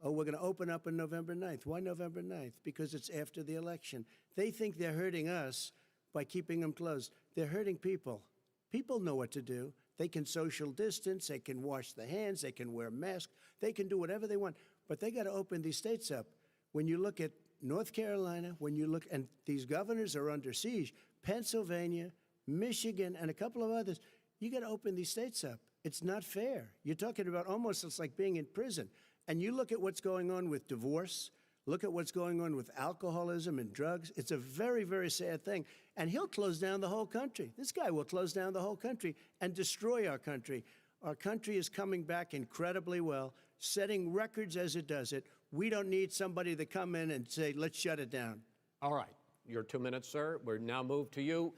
Oh, we're going to open up on November 9th. Why November 9th? Because it's after the election. They think they're hurting us by keeping them closed. They're hurting people. People know what to do. They can social distance. They can wash their hands. They can wear masks. They can do whatever they want. But they got to open these states up. When you look at North Carolina, when you look, and these governors are under siege, Pennsylvania, Michigan, and a couple of others, you got to open these states up. It's not fair. You're talking about almost, it's like being in prison. And you look at what's going on with divorce. Look at what's going on with alcoholism and drugs. It's a very, very sad thing. And he'll close down the whole country. This guy will close down the whole country and destroy our country. Our country is coming back incredibly well, setting records as it does it. We don't need somebody to come in and say, let's shut it down. All right. Your 2 minutes, sir. We're now moved to you.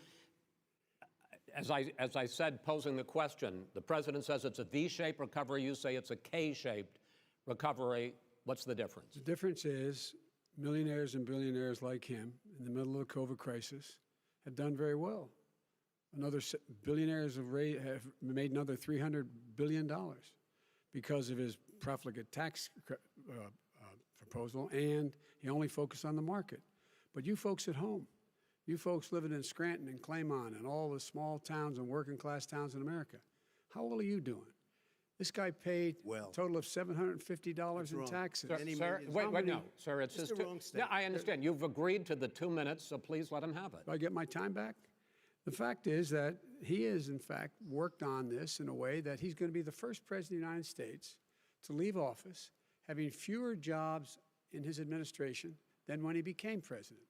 As I said, posing the question, the president says it's a V-shaped recovery. You say it's a K-shaped recovery. What's the difference? The difference is millionaires and billionaires like him in the middle of the COVID crisis have done very well. Billionaires have made another $300 billion because of his profligate tax proposal, and he only focused on the market. But you folks at home, you folks living in Scranton and Claymont and all the small towns and working class towns in America, how well are you doing? This guy paid a total of $750 in taxes. Sir, wait, no, sir, it's just wrong yeah, I understand. You've agreed to the 2 minutes, so please let him have it. Do I get my time back? The fact is that he has, in fact, worked on this in a way that he's going to be the first president of the United States to leave office having fewer jobs in his administration than when he became president.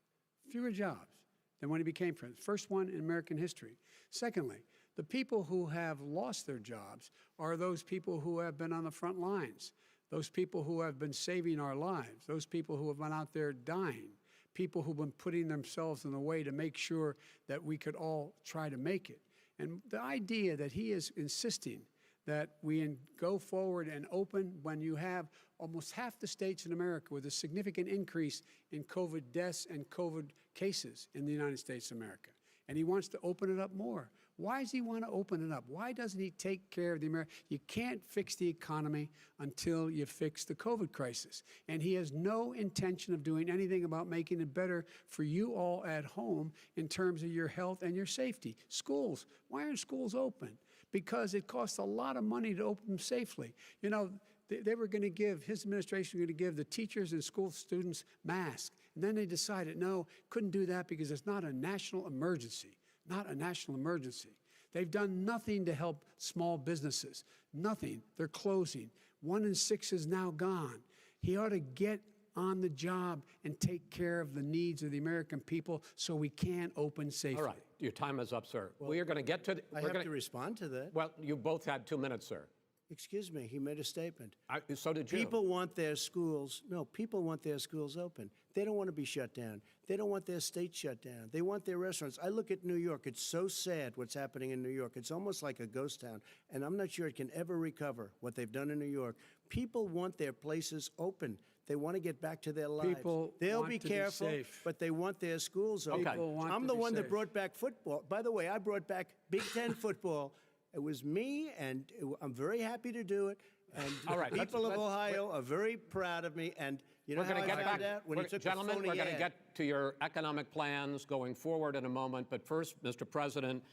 Fewer jobs than when he became president. First one in American history. Secondly, the people who have lost their jobs are those people who have been on the front lines, those people who have been saving our lives, those people who have been out there dying, people who've been putting themselves in the way to make sure that we could all try to make it. And the idea that he is insisting that we go forward and open when you have almost half the states in America with a significant increase in COVID deaths and COVID cases in the United States of America. And he wants to open it up more. Why does he want to open it up? Why doesn't he take care of the American? You can't fix the economy until you fix the COVID crisis. And he has no intention of doing anything about making it better for you all at home in terms of your health and your safety. Schools, why aren't schools open? Because it costs a lot of money to open them safely. You know, they were going to give, his administration was going to give the teachers and school students masks. And then they decided, no, couldn't do that because it's not a national emergency. Not a national emergency. They've done nothing to help small businesses. Nothing. They're closing. 1 in 6 is now gone. He ought to get on the job and take care of the needs of the American people so we can open safely. All right. Your time is up, sir. Well, we are going to get to... I have to respond to that. Well, you both had 2 minutes, sir. Excuse me, he made a statement. So did you. People want their schools, people want their schools open. They don't want to be shut down. They don't want their state shut down. They want their restaurants. I look at New York. It's so sad what's happening in New York. It's almost like a ghost town. And I'm not sure it can ever recover what they've done in New York. People want their places open. They want to get back to their lives. They'll be careful, but they want their schools open. I'm the one that brought back football. By the way, I brought back Big Ten football. It was me, and I'm very happy to do it. And all right, people of Ohio are very proud of me. And you know how I found out? When he took gentlemen, we're going to ad. get to your economic plans going forward in a moment. But first, Mr. President,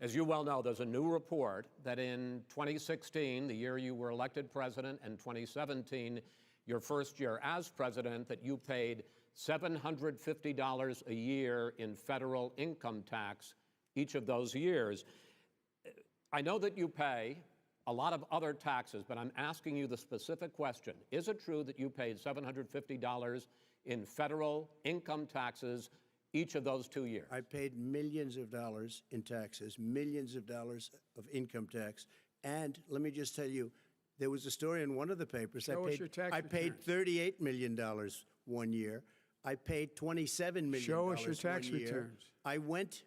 as you well know, there's a new report that in 2016, the year you were elected president, and 2017, your first year as president, that you paid $750 a year in federal income tax each of those years. I know that you pay a lot of other taxes, but I'm asking you the specific question. Is it true that you paid $750 in federal income taxes each of those 2 years? I paid millions of dollars in taxes, millions of dollars of income tax. And let me just tell you, there was a story in one of the papers. I paid $38 million 1 year. I paid $27 million. Show us your tax returns. I went...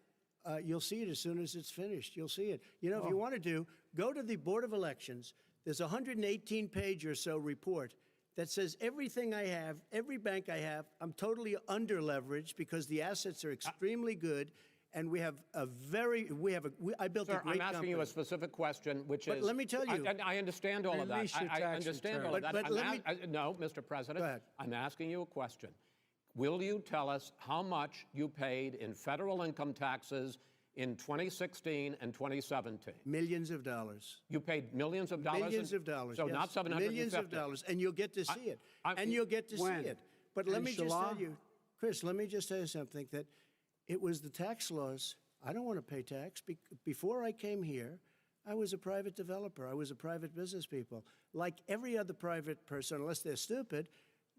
you'll see it as soon as it's finished. You'll see it. You know, if you want to go to the Board of Elections. There's a 118-page or so report that says everything I have, every bank I have, I'm totally under-leveraged because the assets are extremely good, and we have a very, I built a great company. I'm asking you a specific question, which is... let me tell you... I understand all of that. I understand all of that. No, Mr. President. Go ahead. I'm asking you a question. Will you tell us how much you paid in federal income taxes in 2016 and 2017? Millions of dollars. You paid millions of dollars? Millions of dollars, So yes. not 750? Millions of dollars, and you'll get to see it. And you'll get to see it. But let me just tell you, Chris, let me just tell you something, that it was the tax laws. I don't want to pay tax. Before I came here, I was a private developer. I was a private business people. Like every other private person, unless they're stupid,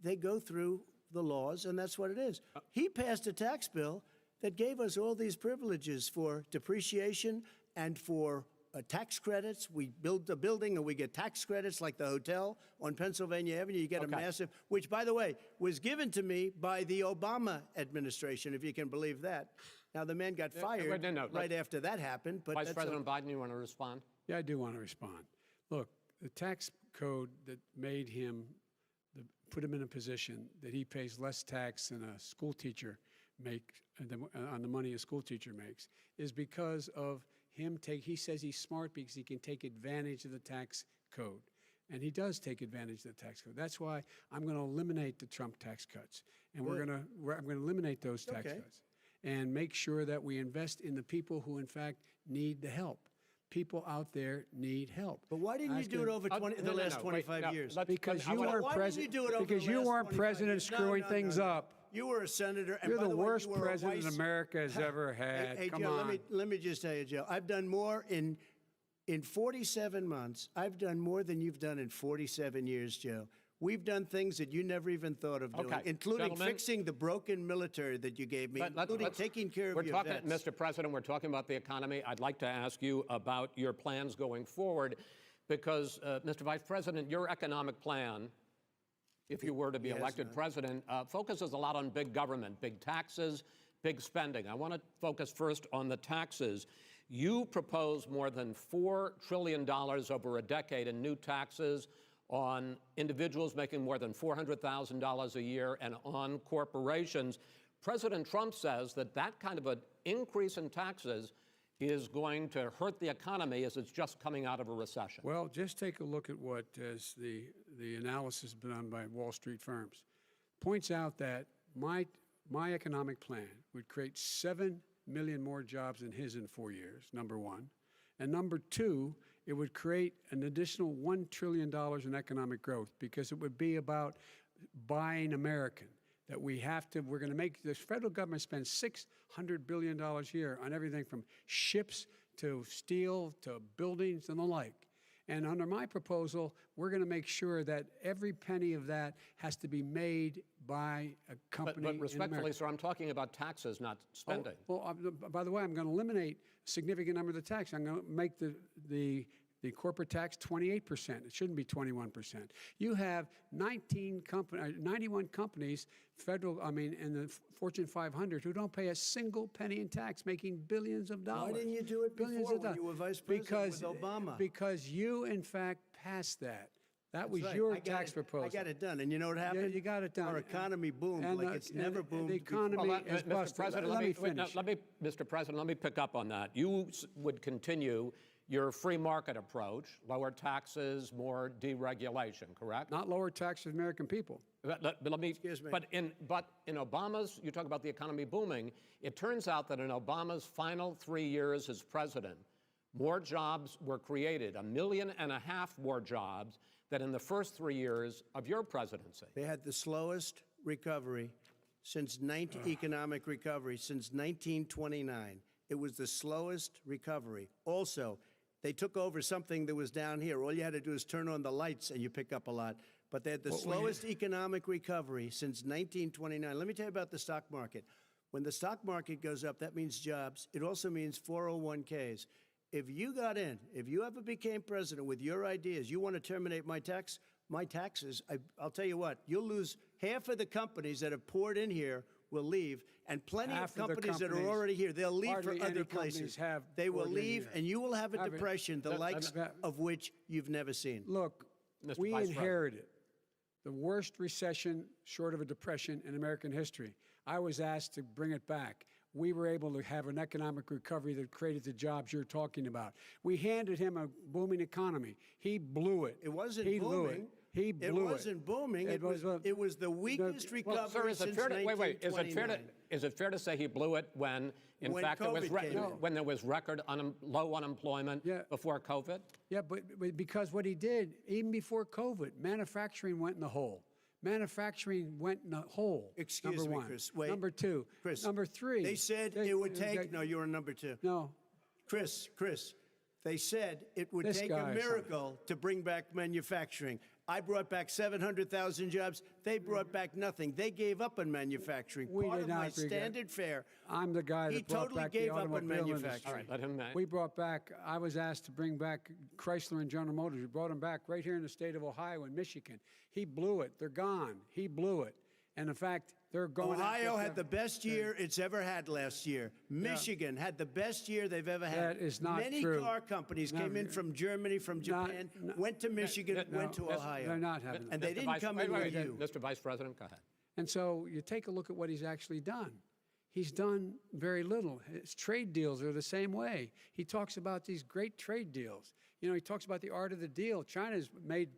they go through the laws, and that's what it is. He passed a tax bill that gave us all these privileges for depreciation and for tax credits. We build a building and we get tax credits like the hotel on Pennsylvania Avenue. You get a massive, which, by the way, was given to me by the Obama administration, if you can believe that. Now, the man got fired right after that happened. But Vice President Biden, you want to respond? Yeah, I do want to respond. Look, the tax code that made him, put him in a position that he pays less tax than a school teacher on the money a school teacher makes, is because of him he says he's smart because he can take advantage of the tax code. And he does take advantage of the tax code. That's why I'm going to eliminate the Trump tax cuts. And I'm going to eliminate those tax cuts and make sure that we invest in the people who, in fact, need the help. People out there need help. But why didn't you do it over the last 25 years? Because you weren't president. Because you weren't president screwing things up. You were a senator. And You're by the way, worst you were president America has ever had. Hey, Come Joe, on. let me just tell you, Joe, I've done more in 47 months. I've done more than you've done in 47 years, Joe. We've done things that you never even thought of doing, including fixing the broken military that you gave me, including taking care of your vets. Mr. President, we're talking about the economy. I'd like to ask you about your plans going forward because, Mr. Vice President, your economic plan, if you were to be elected president, focuses a lot on big government, big taxes, big spending. I want to focus first on the taxes. You propose more than $4 trillion over a decade in new taxes on individuals making more than $400,000 a year and on corporations. President Trump says that that kind of an increase in taxes is going to hurt the economy as it's just coming out of a recession. Well, just take a look at what the analysis done by Wall Street firms. Points out that my economic plan would create 7 million more jobs than his in 4 years, number one. And number two, it would create an additional $1 trillion in economic growth because it would be about buying American. That we're going to make, the federal government spend $600 billion a year on everything from ships to steel to buildings and the like. And under my proposal, we're going to make sure that every penny of that has to be made by a company But respectfully, in America. sir, I'm talking about taxes, not spending. By the way, I'm going to eliminate a significant number of the tax. I'm going to make the corporate tax 28%. It shouldn't be 21%. You have 91 companies, in the Fortune 500 who don't pay a single penny in tax, making billions of dollars. Why didn't you do it before when you were vice president with Obama? Because you, in fact, passed that. That was your tax proposal. I got it done. And you know what happened? Yeah, you got it done. Our economy boomed like it's never boomed The economy is Mr. busted. President, Let me finish. Mr. President, let me pick up on that. You would continue your free market approach, lower taxes, more deregulation, correct? Not lower taxes for the American people. But let me. Excuse me. But in Obama's, you talk about the economy booming. It turns out that in Obama's final 3 years as president, more jobs were created, 1.5 million more jobs than in the first 3 years of your presidency. They had the slowest recovery since economic recovery since 1929. It was the slowest recovery. Also, they took over something that was down here. All you had to do is turn on the lights and you pick up a lot. But they had the slowest economic recovery since 1929. Let me tell you about the stock market. When the stock market goes up, that means jobs. It also means 401ks. If you got in, if you ever became president with your ideas, you want to terminate my taxes, I'll tell you what, you'll lose half of the companies that have poured in here will leave, and plenty of companies that are already here, they'll leave for other places. They will leave, and you will have a depression, the likes of which you've never seen. Look, we inherited the worst recession short of a depression in American history. I was asked to bring it back. We were able to have an economic recovery that created the jobs you're talking about. We handed him a booming economy. He blew it. It wasn't booming. Blew it. He blew it. It wasn't booming. It was the weakest recovery since 1929. Is it fair to say he blew it when fact, when there was record low unemployment before COVID? Yeah, but because what he did, even before COVID, manufacturing went in the hole. Manufacturing went in the hole. Excuse number me, one. Chris. Wait. Number two. Chris. Number three. They said it would take. No, you're on number two. No. Chris. They said it would take a miracle to bring back manufacturing. I brought back 700,000 jobs. They brought back nothing. They gave up on manufacturing. We Part did of not my agree. standard fare. I'm the guy He that brought totally back gave the up on automobile manufacturing. industry. All right, let him. We brought back, I was asked to bring back Chrysler and General Motors. We brought them back right here in the state of Ohio and Michigan. He blew it. They're gone. He blew it. And in fact, they're going Ohio had the best year it's ever had last year. Michigan had the best year they've ever had. That is not Many true. car companies No, came in from Germany, from Japan, went to Michigan, went to Ohio. They're not having And that. they didn't come in with you. Mr. Vice President, go ahead. And so you take a look at what he's actually done. He's done very little. His trade deals are the same way. He talks about these great trade deals. You know, he talks about the art of the deal. China's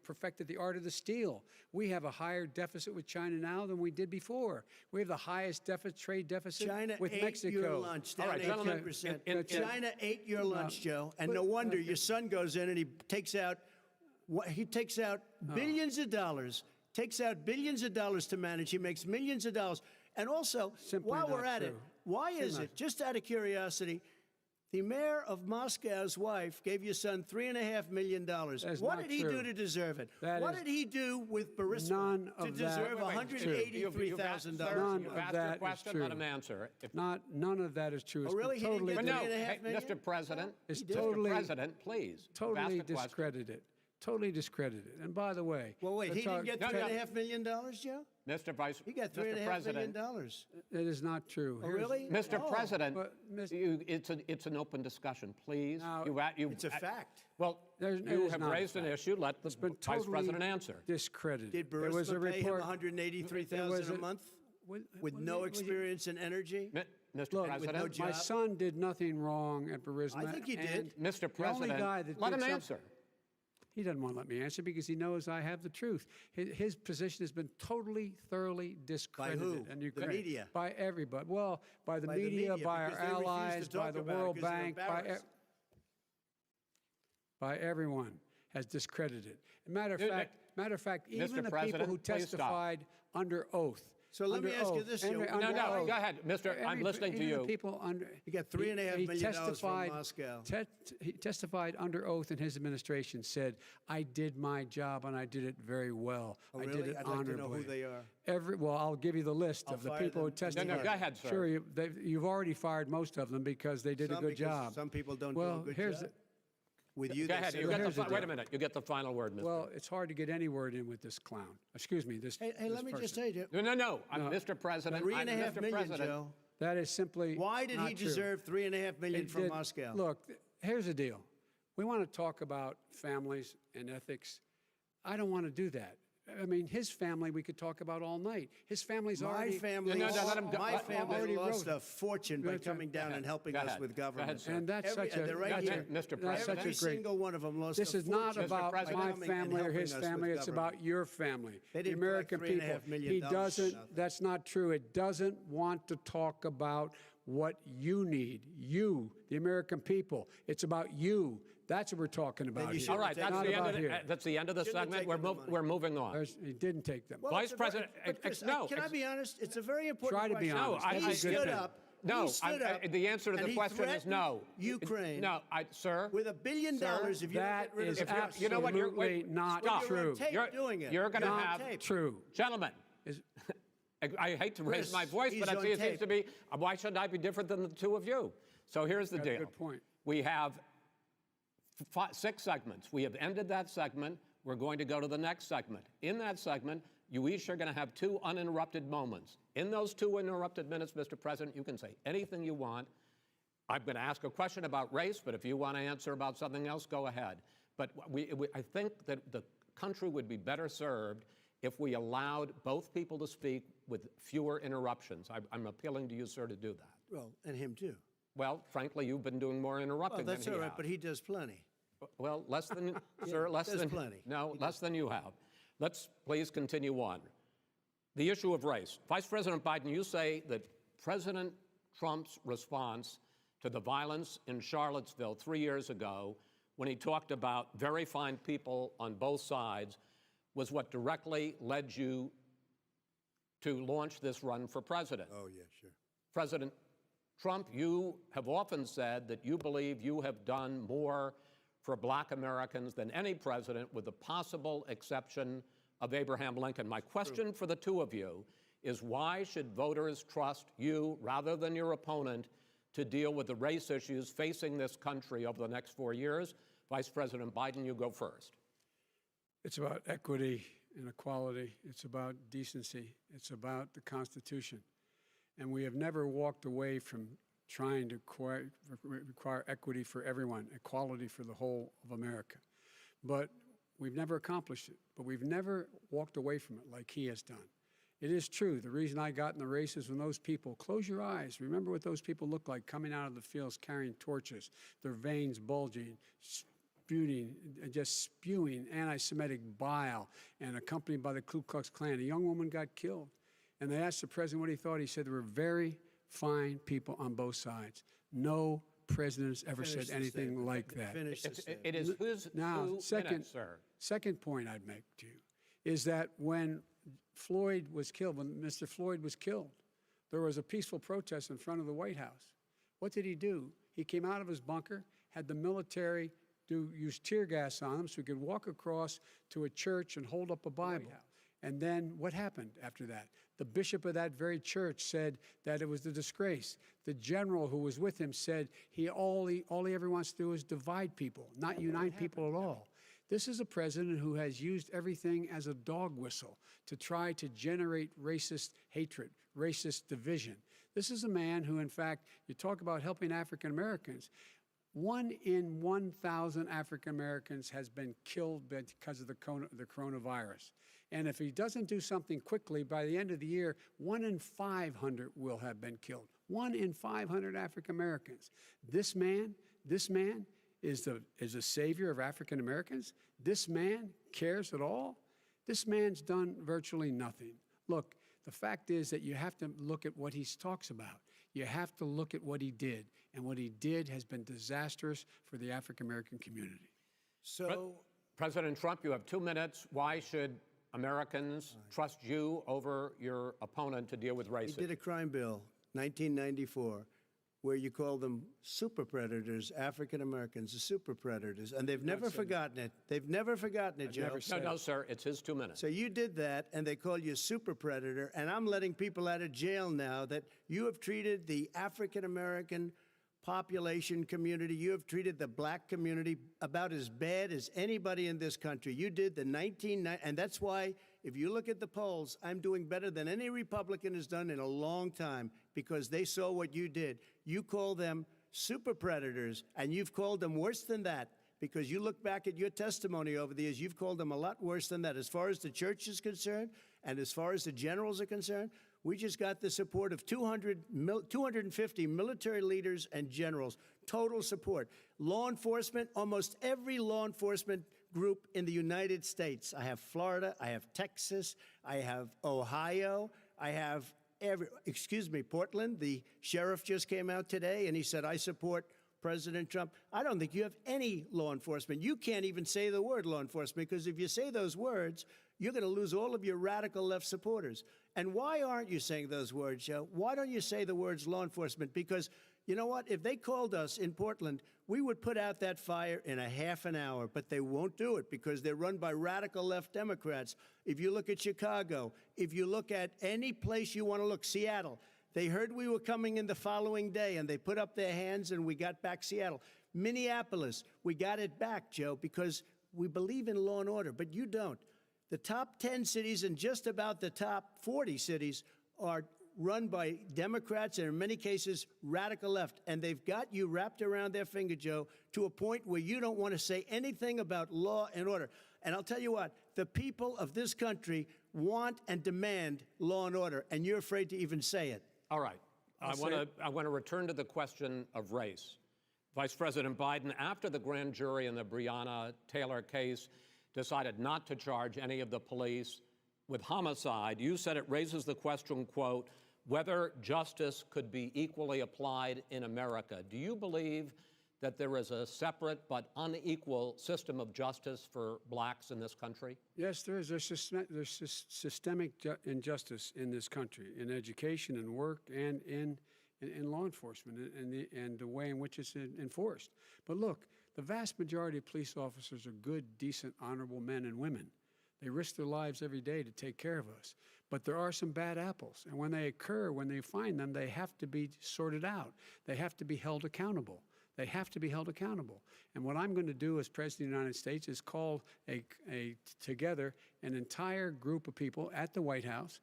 perfected the art of the steal. We have a higher deficit with China now than we did before. We have the highest trade deficit China with ate Mexico. your lunch, down All right, gentlemen, 18%. China ate your lunch, Joe. And no wonder your son goes in and he takes out billions of dollars, to manage. He makes millions of dollars. And also, Simply while we're not at it, true. why is it, just out of curiosity, the mayor of Moscow's wife gave your son $3.5 million. is What not did he true. do to deserve it? That What is did he do with Burisma none to of that deserve is true. $183,000? None You've of asked that your is question, true. let him answer. None of that is true. It's Oh, really? been He didn't totally get No, $3.5 hey, million? Mr. President, It's Mr. totally- President, please. You've totally asked a question. discredited. Totally discredited. And by the way, Well, wait, he didn't get No, no. $3.5 million, Joe? Mr. Vice, He got Mr. $3.5 President, million. it is not true. Oh, Here's- really? Mr. Oh. President, But, it's an open discussion, please. Now, It's a fact. Well, There's- it you is have not a raised an fact. issue. Let the been Vice totally President answer. discredited. Did There was a Burisma pay him report. $183,000 a month with no experience in energy? Mr. Look, President, my job? son did nothing wrong at Burisma. I think he did. and Mr. the only President, guy that let did him something- answer. He doesn't want to let me answer because he knows I have the truth. His position has been totally, thoroughly discredited. who? And The media? By everybody. Well, by the By the media, media, by our because they refuse to allies, by talk the about it World because they're Bank, embarrassed. by everyone has discredited. Matter of fact, Mr. even the people President, who please stop. testified under oath. So let me under ask you oath, this, under- Joe. under No, no, oath. go ahead, Mr. I'm listening to even the you. people under. He got $3.5 he million from testified- Moscow. He testified under oath in his administration, said, I did my job and I did it very well. Oh, I really? did it I'd like to know honorably. who they are. Well, I'll give you the list I'll of the fire people who them. testified. No, go ahead, sir. Sure, you've already fired most of them because they did a good job. Some people don't well, do a good here's job. With you, Go they ahead. say You that- get here's the wait a deal. minute. You get the final word, Mr. Well, it's hard to get any word in with this clown. Excuse me, this Hey, this let me just person. say, Joe. No. I'm Mr. President. I'm $3.5 Mr. million, President. Joe. That is simply Why did not he true. deserve $3.5 million It from did- Moscow? Look, here's the deal. We want to talk about families and ethics. I don't want to do that. I mean, his family we could talk about all night. His family's My already. family, No, let him go. my family already lost wrote- a fortune by coming down and helping Go us ahead. with Go ahead, government. sir. And that's such a. they're right that's here. a- Mr. that's President. such Every a great. single one of them lost This a is not fortune about by my coming and family or helping his us family. with It's government. about your family, They the didn't collect American people. $3.5 million He for doesn't. nothing. That's not true. It doesn't want to talk about what you need. You, the American people. It's about you. That's what we're talking about you here. should All right, Take that's Not the end about of the, here. that's the end of the Shouldn't have segment. taken the money. We're moving on. He didn't take them. Well, Vice it's a very- President, but Chris, no, can I be honest? It's a very important Try to be question. honest. No, I- He I- stood good up. No, he stood up, the answer to and the he question is no. threatened Ukraine. No, sir. With $1 billion, Sir, if you don't that get rid of is the If you're- press. you know what? You're, wait, absolutely not stop. You're on true. tape doing it. You're going to You're on have tape. True. Gentlemen. Is- I hate to raise Chris, my voice, but he's on it seems tape. to be, why should I be different than the two of you? So here's the Got a deal. good point. We have 6 segments. We have ended that segment. We're going to go to the next segment. In that segment, you each are going to have 2 uninterrupted moments. In those 2 uninterrupted minutes, Mr. President, you can say anything you want. I'm going to ask a question about race, but if you want to answer about something else, go ahead. But I think that the country would be better served if we allowed both people to speak with fewer interruptions. I'm appealing to you, sir, to do that. Well, and him too. Well, frankly, you've been doing more interrupting Well, that's than all he right, has. but he does plenty. Well, less than, sir, less there's than. plenty. No, less than you have. Let's please continue on. The issue of race. Vice President Biden, you say that President Trump's response to the violence in Charlottesville 3 years ago, when he talked about very fine people on both sides, was what directly led you to launch this run for president. Oh, yeah, sure. President Trump, you have often said that you believe you have done more for black Americans than any president, with the possible exception of Abraham Lincoln. My question for the two of you is, why should voters trust you rather than your opponent to deal with the race issues facing this country over the next 4 years? Vice President Biden, you go first. It's about equity and equality. It's about decency. It's about the Constitution. And we have never walked away from trying to require equity for everyone, equality for the whole of America. But we've never accomplished it. But we've never walked away from it like he has done. It is true. The reason I got in the race is when those people, close your eyes, remember what those people looked like coming out of the fields carrying torches, their veins bulging, just spewing anti-Semitic bile, and accompanied by the Ku Klux Klan. A young woman got killed. And they asked the president what he thought. He said there were very fine people on both sides. No president has ever said anything like that. It is whose now, minutes, sir. Second point I'd make to you is that when Floyd was killed, when Mr. Floyd was killed, there was a peaceful protest in front of the White House. What did he do? He came out of his bunker, had the military use tear gas on him so he could walk across to a church and hold up a Bible. And then what happened after that? The bishop of that very church said that it was a disgrace. The general who was with him said all he ever wants to do is divide people, not unite people at all. This is a president who has used everything as a dog whistle to try to generate racist hatred, racist division. This is a man who, in fact, you talk about helping African Americans. 1 in 1,000 African Americans has been killed because of the coronavirus. And if he doesn't do something quickly, by the end of the year, 1 in 500 will have been killed. 1 in 500 African Americans. This man is a savior of African Americans. This man cares at all. This man's done virtually nothing. Look, the fact is that you have to look at what he talks about. You have to look at what he did. And what he did has been disastrous for the African American community. So, President Trump, you have 2 minutes. Why should Americans trust you over your opponent to deal with racism? he did a crime bill, 1994, where you call them super predators, African Americans, the super predators, and they've never forgotten it. They've never forgotten it, Joe. No, sir, it's his 2 minutes. So you did that, and they call you a super predator, and I'm letting people out of jail now that you have treated the African American population community, you have treated the black community about as bad as anybody in this country. You did the 1990, and that's why, if you look at the polls, I'm doing better than any Republican has done in a long time, because they saw what you did. You call them super predators, and you've called them worse than that, because you look back at your testimony over the years, you've called them a lot worse than that. As far as the church is concerned, and as far as the generals are concerned, we just got the support of 250 military leaders and generals, total support. Law enforcement, almost every law enforcement group in the United States. I have Florida, I have Texas, I have Ohio, I have Portland. The sheriff just came out today and he said, I support President Trump. I don't think you have any law enforcement. You can't even say the word law enforcement, because if you say those words, you're going to lose all of your radical left supporters. And why aren't you saying those words, Joe? Why don't you say the words law enforcement? Because you know what? If they called us in Portland, we would put out that fire in a half an hour, but they won't do it because they're run by radical left Democrats. If you look at Chicago, if you look at any place you want to look, Seattle, they heard we were coming in the following day, and they put up their hands, and we got back Seattle. Minneapolis, we got it back, Joe, because we believe in law and order, but you don't. The top 10 cities and just about the top 40 cities are run by Democrats and, in many cases, radical left. And they've got you wrapped around their finger, Joe, to a point where you don't want to say anything about law and order. And I'll tell you what, the people of this country want and demand law and order, and you're afraid to even say it. All right. I want to return to the question of race. Vice President Biden, after the grand jury in the Breonna Taylor case decided not to charge any of the police with homicide, you said it raises the question, quote, whether justice could be equally applied in America. Do you believe that there is a separate but unequal system of justice for blacks in this country? Yes, there is. There's systemic injustice in this country, in education and work and in in law enforcement and the way in which it's enforced. But look, the vast majority of police officers are good, decent, honorable men and women. They risk their lives every day to take care of us. But there are some bad apples. And when they occur, when they find them, they have to be sorted out. They have to be held accountable. They have to be held accountable. And what I'm going to do as President of the United States is call together an entire group of people at the White House,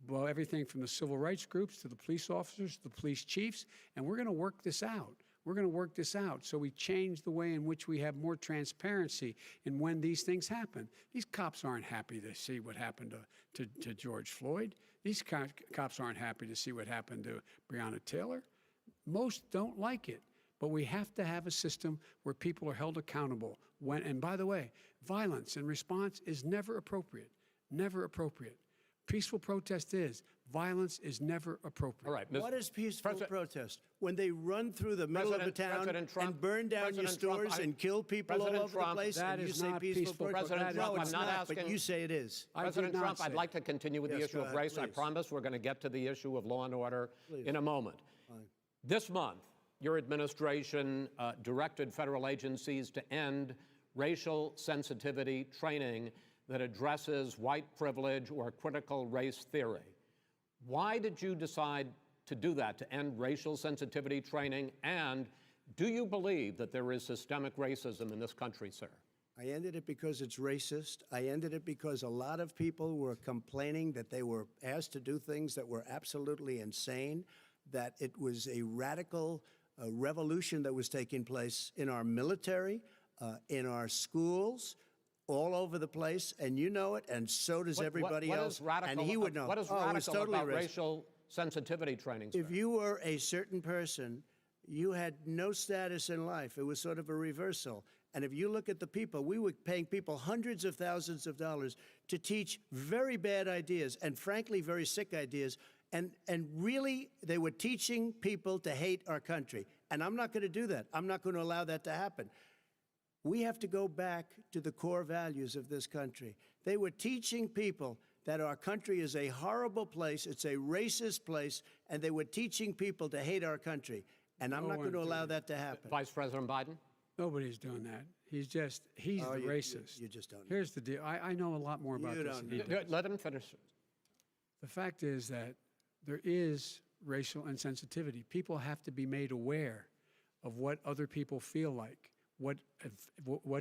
well, everything from the civil rights groups to the police officers, to the police chiefs, and we're going to work this out. We're going to work this out so we change the way in which we have more transparency in when these things happen. These cops aren't happy to see what happened to George Floyd. These cops aren't happy to see what happened to Breonna Taylor. Most don't like it. But we have to have a system where people are held accountable. And by the way, violence in response is never appropriate. Never appropriate. Peaceful protest is. Violence is never appropriate. All right. What is peaceful protest? When they run through the middle of the town and burn down your stores and kill people all over the place, that and you is say not peaceful peaceful. protest? President Trump, No, it's I'm not not, asking. but you say it is. President Trump, I'd like to continue with the Yes, issue go of ahead, race. I please. promise we're going to get to the issue of law and order in a moment. This month, your administration directed federal agencies to end racial sensitivity training that addresses white privilege or critical race theory. Why did you decide to do that, to end racial sensitivity training? And do you believe that there is systemic racism in this country, sir? I ended it because it's racist. I ended it because a lot of people were complaining that they were asked to do things that were absolutely insane, that it was a radical revolution that was taking place in our military, in our schools, all over the place, and you know it, and so does everybody what else. Is radical, and he would know. What is it was radical totally about racist. racial sensitivity training, sir? If you were a certain person, you had no status in life. It was sort of a reversal. And if you look at the people, we were paying people hundreds of thousands of dollars to teach very bad ideas and, frankly, very sick ideas. And really, they were teaching people to hate our country. And I'm not going to do that. I'm not going to allow that to happen. We have to go back to the core values of this country. They were teaching people that our country is a horrible place, it's a racist place, and they were teaching people to hate our country. And I'm not going to allow that to happen. Vice President Biden? Nobody's doing that. He's the racist. You just don't know. Here's the deal. I know a lot more about You this don't than he know. does. Let him finish. The fact is that there is racial insensitivity. People have to be made aware of what other people feel like, what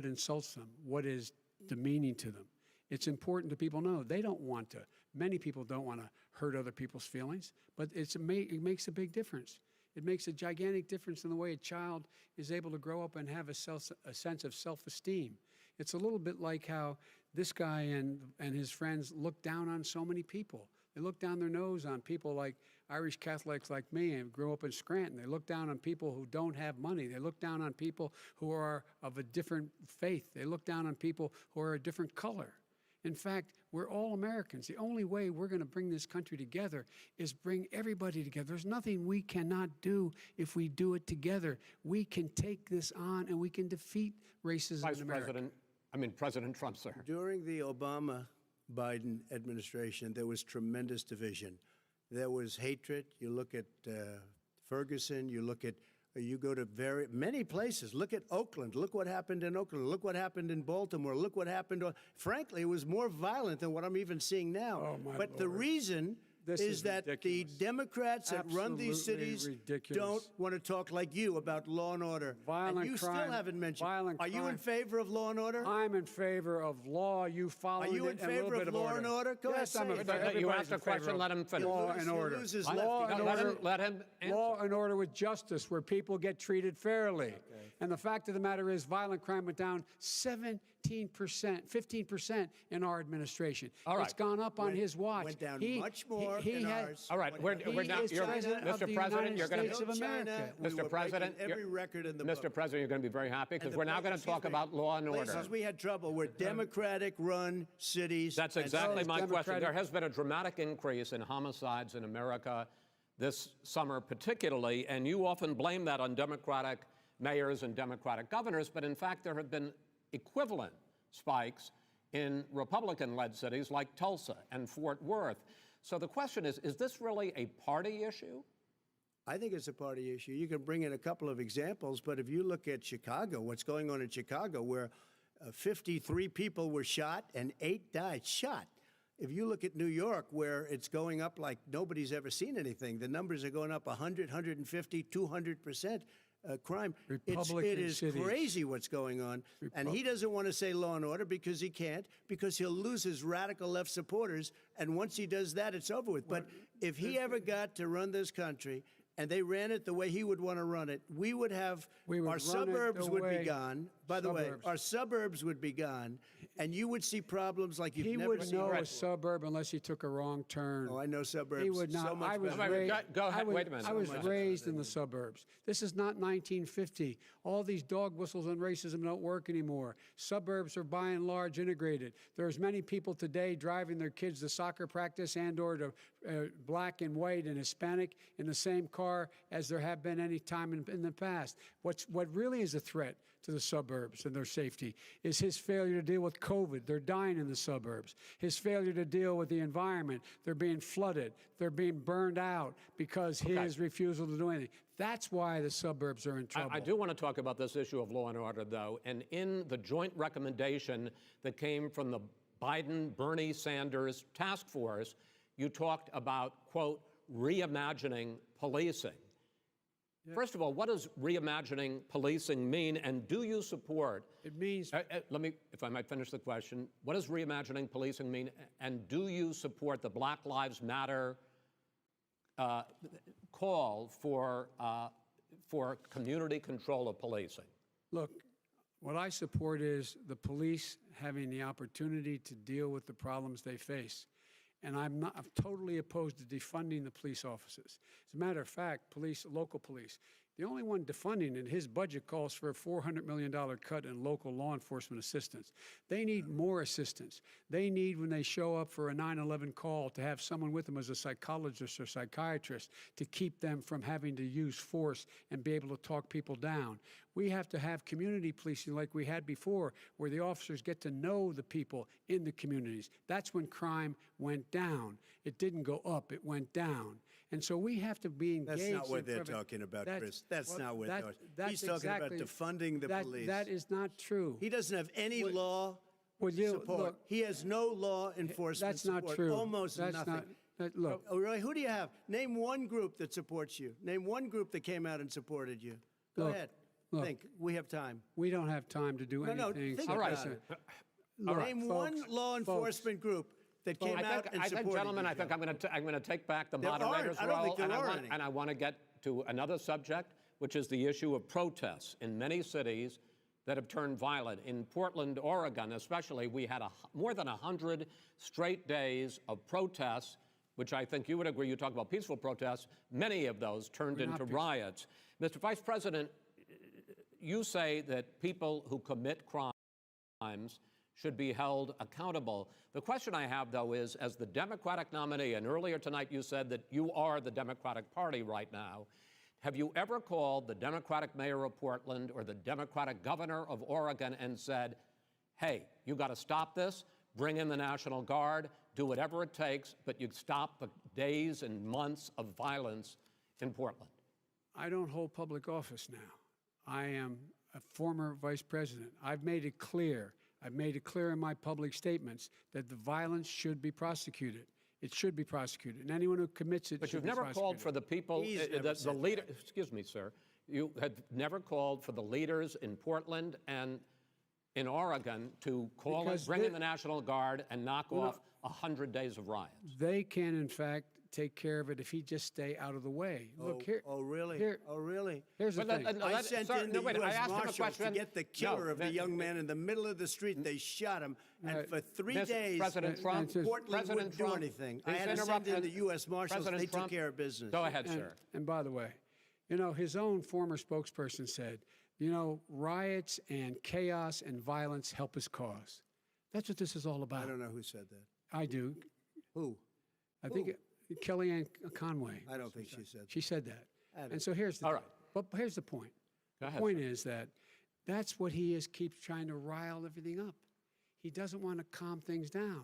insults them, what is demeaning to them. It's important to people know. They don't want to. Many people don't want to hurt other people's feelings, but it makes a big difference. It makes a gigantic difference in the way a child is able to grow up and have a sense of self-esteem. It's a little bit like how this guy and his friends look down on so many people. They look down their nose on people like Irish Catholics like me and grew up in Scranton. They look down on people who don't have money. They look down on people who are of a different faith. They look down on people who are a different color. In fact, we're all Americans. The only way we're going to bring this country together is bring everybody together. There's nothing we cannot do if we do it together. We can take this on and we can defeat racism in America. President Trump, sir. During the Obama-Biden administration, there was tremendous division. There was hatred. You look at Ferguson, you go to many places. Look at Oakland. Look what happened in Oakland. Look what happened in Baltimore. Look what happened. Frankly, it was more violent than what I'm even seeing now. Oh, my but Lord. the reason is that ridiculous. the Democrats that run these Absolutely cities ridiculous. don't want to talk like you about law and order. Violent and you crime, still haven't mentioned. violent Are you in crime. favor of law and order? I'm in favor of law. You follow Are you it in and a little favor bit of of law order. and order? Go Yes, ahead, I'm say in it. favor. You Everybody's asked a in favor question, of let him finish. Law and order. Loses Law left. and Let order. him answer. Law and order with justice, where people get treated fairly. And the fact of the matter is, violent crime went down 15% in our administration. All right. It's gone up on his watch. Went down He- much more he in had- ours. All right, we're He now. is president of Mr. the President, United you're going States to. of America. We Mr. were President, breaking every record in the Mr. book. President, you're going to be very happy because And the we're now going to places talk we- about law and order. Places we had trouble were Democratic-run cities. That's and exactly so my question. Democratic- There has been a dramatic increase in homicides in America this summer, particularly, and you often blame that on Democratic mayors and Democratic governors, but in fact, there have been equivalent spikes in Republican-led cities like Tulsa and Fort Worth. So the question is this really a party issue? I think it's a party issue. You can bring in a couple of examples, but if you look at Chicago, what's going on in Chicago, where 53 people were shot and 8 died, shot. If you look at New York, where it's going up like nobody's ever seen anything, the numbers are going up 100, 150, 200%. Crime. It is crazy what's going on. And he doesn't want to say law and order because he can't, because he'll lose his radical left supporters. And once he does that, it's over with. But if he ever got to run this country and they ran it the way he would want to run it, we would have our suburbs would be gone. By the way, our suburbs would be gone, and you would see problems like you've never seen. He would know a suburb unless he took a wrong turn. Oh, I know suburbs. He would not. So much I was better. raised, Go ahead. Wait a minute. I was raised in the suburbs. This is not 1950. All these dog whistles and racism don't work anymore. Suburbs are by and large integrated. There's many people today driving their kids to soccer practice and or to black and white and Hispanic in the same car as there have been any time in the past. What really is a threat to the suburbs and their safety is his failure to deal with COVID. They're dying in the suburbs. His failure to deal with the environment. They're being flooded. They're being burned out because his refusal to do anything. That's why the suburbs are in trouble. I do want to talk about this issue of law and order, though. And in the joint recommendation that came from the Biden-Bernie Sanders task force, you talked about, quote, reimagining policing. Yeah. First of all, what does reimagining policing mean, and do you support? It means. Let me, if I might finish the question. What does reimagining policing mean, and do you support the Black Lives Matter call for community control of policing? Look, what I support is the police having the opportunity to deal with the problems they face. And I'm totally opposed to defunding the police officers. As a matter of fact, local police, the only one defunding it, his budget calls for a $400 million cut in local law enforcement assistance. They need more assistance. They need, when they show up for a 9/11 call, to have someone with them as a psychologist or psychiatrist to keep them from having to use force and be able to talk people down. We have to have community policing like we had before, where the officers get to know the people in the communities. That's when crime went down. It didn't go up, it went down. And so we have to be engaged. That's not what they're talking about, Chris. That's not what they're talking about. He's talking about defunding the police. That is not true. He doesn't have any law support. Look, he has no law enforcement that's not support. true. Almost that's nothing. Look. Oh, really? Who do you have? Name one group that supports you. Name one group that came out and supported you. Go ahead. Look, think. We have time. We don't have time to do anything. No, think All about right. it. Look, Name folks, one law enforcement group that came out and supported gentlemen, you. I think I'm going to take back the There moderator's aren't. I don't role, think there are any. and I want to get to another subject, which is the issue of protests in many cities that have turned violent. In Portland, Oregon, especially, we had more than 100 straight days of protests, which I think you would agree. You talk about peaceful protests. Many of those turned into riots. Mr. Vice President, you say that people who commit crimes should be held accountable. The question I have, though, is, as the Democratic nominee, and earlier tonight you said that you are the Democratic Party right now, have you ever called the Democratic mayor of Portland or the Democratic governor of Oregon and said, hey, you got to stop this, bring in the National Guard, do whatever it takes, but you stop the days and months of violence in Portland? I don't hold public office now. I am a former vice president. I've made it clear. I've made it clear in my public statements that the violence should be prosecuted. It should be prosecuted, and anyone who commits it. But should you've be never prosecuted. called for the people, the leader. Excuse me, sir. You have never called for the leaders in Portland and in Oregon to call and bring in the National Guard and knock off 100 days of riots. They can, in fact, take care of it if he just stay out of the way. Look here. Oh, really? Oh, really? Here's the thing. I sent in the U.S. Marshals to get the killer of the young man in the middle of the street. They shot him, and for 3 days, President Trump, Portland wouldn't do anything. I had to send in the U.S. Marshals. They took care of business. Go ahead, sir. And by the way, you know, his own former spokesperson said, you know, riots and chaos and violence help his cause. That's what this is all about. I don't know who said that. I do. Who? I think Kellyanne Conway. I don't think she said that. She said that. And so here's the But here's the point. Go ahead, the point is that that's what he is, keeps trying to rile everything up. He doesn't want to calm things down.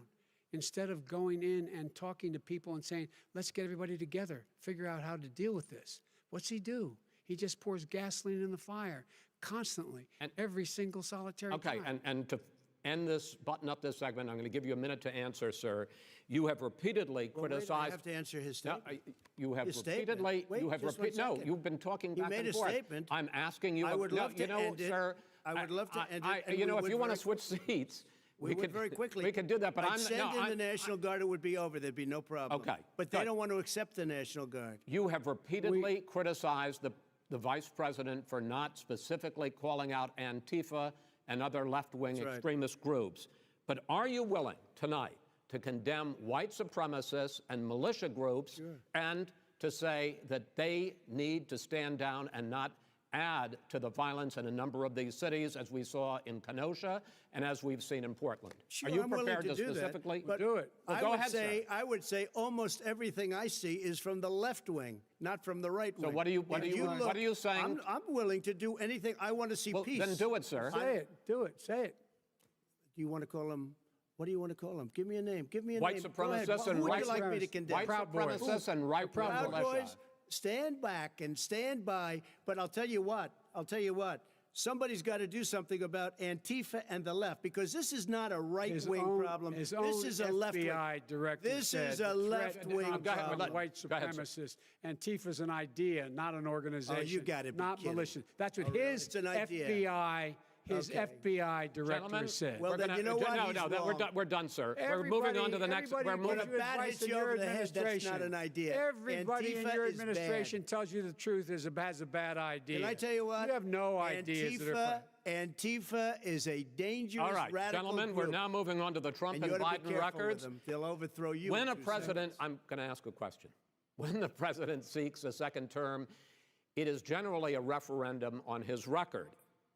Instead of going in and talking to people and saying, let's get everybody together, figure out how to deal with this. What's he do? He just pours gasoline in the fire constantly, and every single solitary time. And to end this, button up this segment, I'm going to give you a minute to answer, sir. You have repeatedly criticized. I have to answer his statement. No, you have His repeatedly. statement. Wait, you have just 1 No, second. you've been talking You back made and a forth. statement. I'm asking you. I would love to end it. sir. I would love to end it, and You we know, if would you want to very switch seats. We would very quickly. We could do that, but I'd I'm send in I'm- the National Guard, it would be over. There'd be no problem. Okay, But they good. don't want to accept the National Guard. You have repeatedly criticized the vice president for not specifically calling out Antifa and other left-wing That's right. extremist groups. But are you willing tonight to condemn white supremacists and militia groups and to say that they need to stand down and not add to the violence in a number of these cities, as we saw in Kenosha and as we've seen in Portland? Sure, Are you I'm willing prepared to do that, specifically but do it? Well, I go would ahead, say, sir. I would say almost everything I see is from the left wing, not from the right wing. So what are you saying? I'm willing to do anything. I want to see Well, peace. then do it, sir. Say it. Do it. Say it. Do you want to call him? What do you want to call him? Give me a name. Give me a White name. Go ahead. supremacists Who and would white you like me to supremacists. condemn? White Proud Boys. supremacists and right Proud militia. Boys, stand back and stand by. But I'll tell you what. Somebody's got to do something about Antifa and the left, because this is not a right-wing problem. His This own is a left-wing. FBI director This said is a the threat left-wing of problem. white Go ahead, sir. supremacists. Antifa's an idea, not an organization. you gotta be not kidding. militia. That's what really? his It's an idea. His Okay. FBI director Gentlemen, said. Well, we're then gonna- you know what? No, He's no, we're done, sir. We're moving on to the next. We're Everybody moving. gives you When a bat advice hits in you your over the head, that's not administration. an idea. Everybody in Antifa your is bad. administration tells you the truth has a bad idea. Can I tell you what? You have no ideas. Antifa is a dangerous, All right, radical gentlemen, group. we're now moving on to the Trump And and you ought to be Biden careful with records. them. They'll overthrow you. When in a 2 president, seconds. I'm going to ask a question. When the president seeks a second term, it is generally a referendum on his record.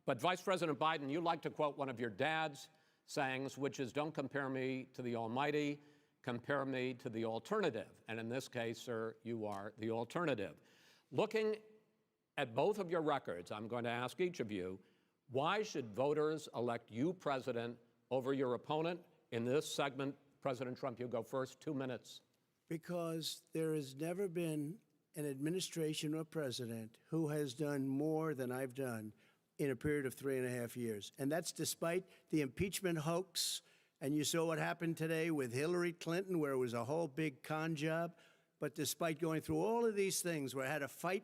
But Vice President Biden, you like to quote one of your dad's sayings, which is, don't compare me to the Almighty, compare me to the alternative. And in this case, sir, you are the alternative. Looking at both of your records, I'm going to ask each of you, why should voters elect you president over your opponent? In this segment, President Trump, you go first, 2 minutes. Because there has never been an administration or president who has done more than I've done in a period of 3.5 years. And that's despite the impeachment hoax. And you saw what happened today with Hillary Clinton, where it was a whole big con job. But despite going through all of these things, where I had to fight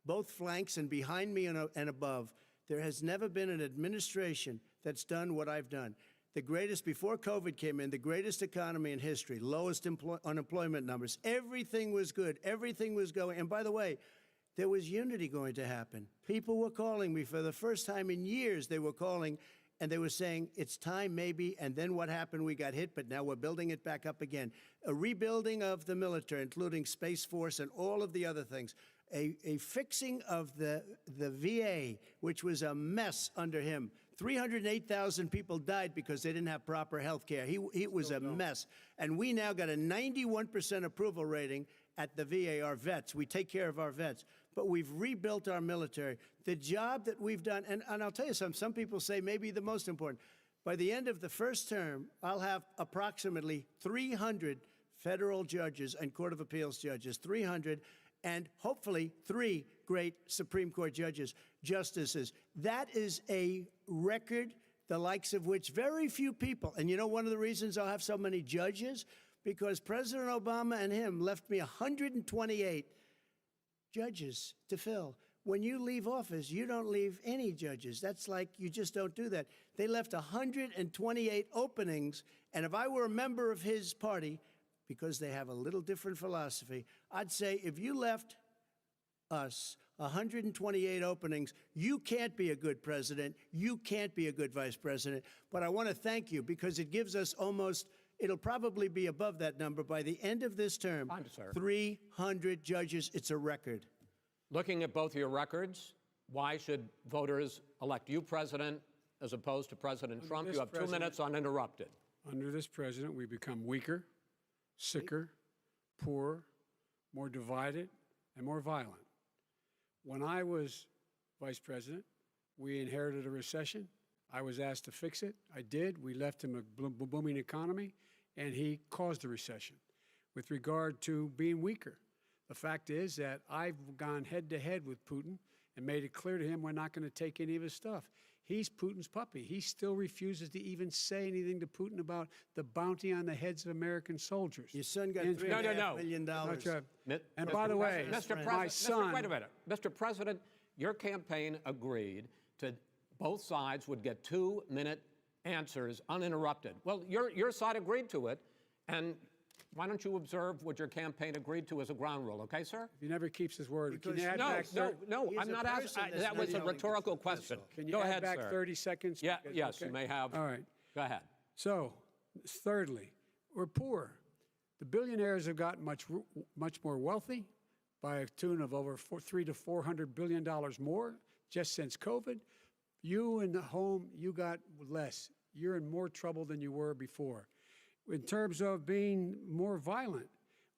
both flanks and behind me and above, there has never been an administration that's done what I've done. The greatest, before COVID came in, the greatest economy in history, lowest unemployment numbers. Everything was good. Everything was going. And by the way, there was unity going to happen. People were calling me for the first time in years. They were calling and they were saying, it's time maybe. And then what happened? We got hit, but now we're building it back up again. A rebuilding of the military, including Space Force and all of the other things. A fixing of the VA, which was a mess under him. 308,000 people died because they didn't have proper health care. It was a mess. And we now got a 91% approval rating at the VA, our vets. We take care of our vets. But we've rebuilt our military. The job that we've done, and I'll tell you something, some people say maybe the most important. By the end of the first term, I'll have approximately 300 federal judges and Court of Appeals judges, 300, and hopefully 3 great Supreme Court justices. That is a record, the likes of which very few people, and you know one of the reasons I'll have so many judges? Because President Obama and him left me 128 judges to fill. When you leave office, you don't leave any judges. That's like, you just don't do that. They left 128 openings, and if I were a member of his party, because they have a little different philosophy, I'd say if you left us 128 openings, you can't be a good president, you can't be a good vice president. But I want to thank you, because it gives us almost, it'll probably be above that number by the end of this term. 300 judges. It's a record. Looking at both your records, why should voters elect you president as opposed to President Trump? You have 2 minutes uninterrupted. Under this president, we become weaker, sicker, poorer, more divided, and more violent. When I was vice president, we inherited a recession. I was asked to fix it. I did. We left him a booming economy, and he caused the recession. With regard to being weaker, The fact is that I've gone head-to-head with Putin and made it clear to him we're not going to take any of his stuff. He's Putin's puppy. He still refuses to even say anything to Putin about the bounty on the heads of American soldiers. Your son got And- $3.5 million. And by the way, my son... Wait a minute. Mr. President, your campaign agreed to both sides would get 2-minute answers uninterrupted. Well, your side agreed to it, and why don't you observe what your campaign agreed to as a ground rule, okay, sir? He never keeps his word. Can Because- you add No, back no, He's I'm a not person asking. that's That not was a yelling. rhetorical That's question. all. Can you Go add ahead, back sir. 30 seconds? Yeah, Because- yes, okay. you may have. All right. Go ahead. So, thirdly, we're poor. The billionaires have gotten much more wealthy by a tune of over $300 to $400 billion more just since COVID. You in the home, you got less. You're in more trouble than you were before. In terms of being more violent,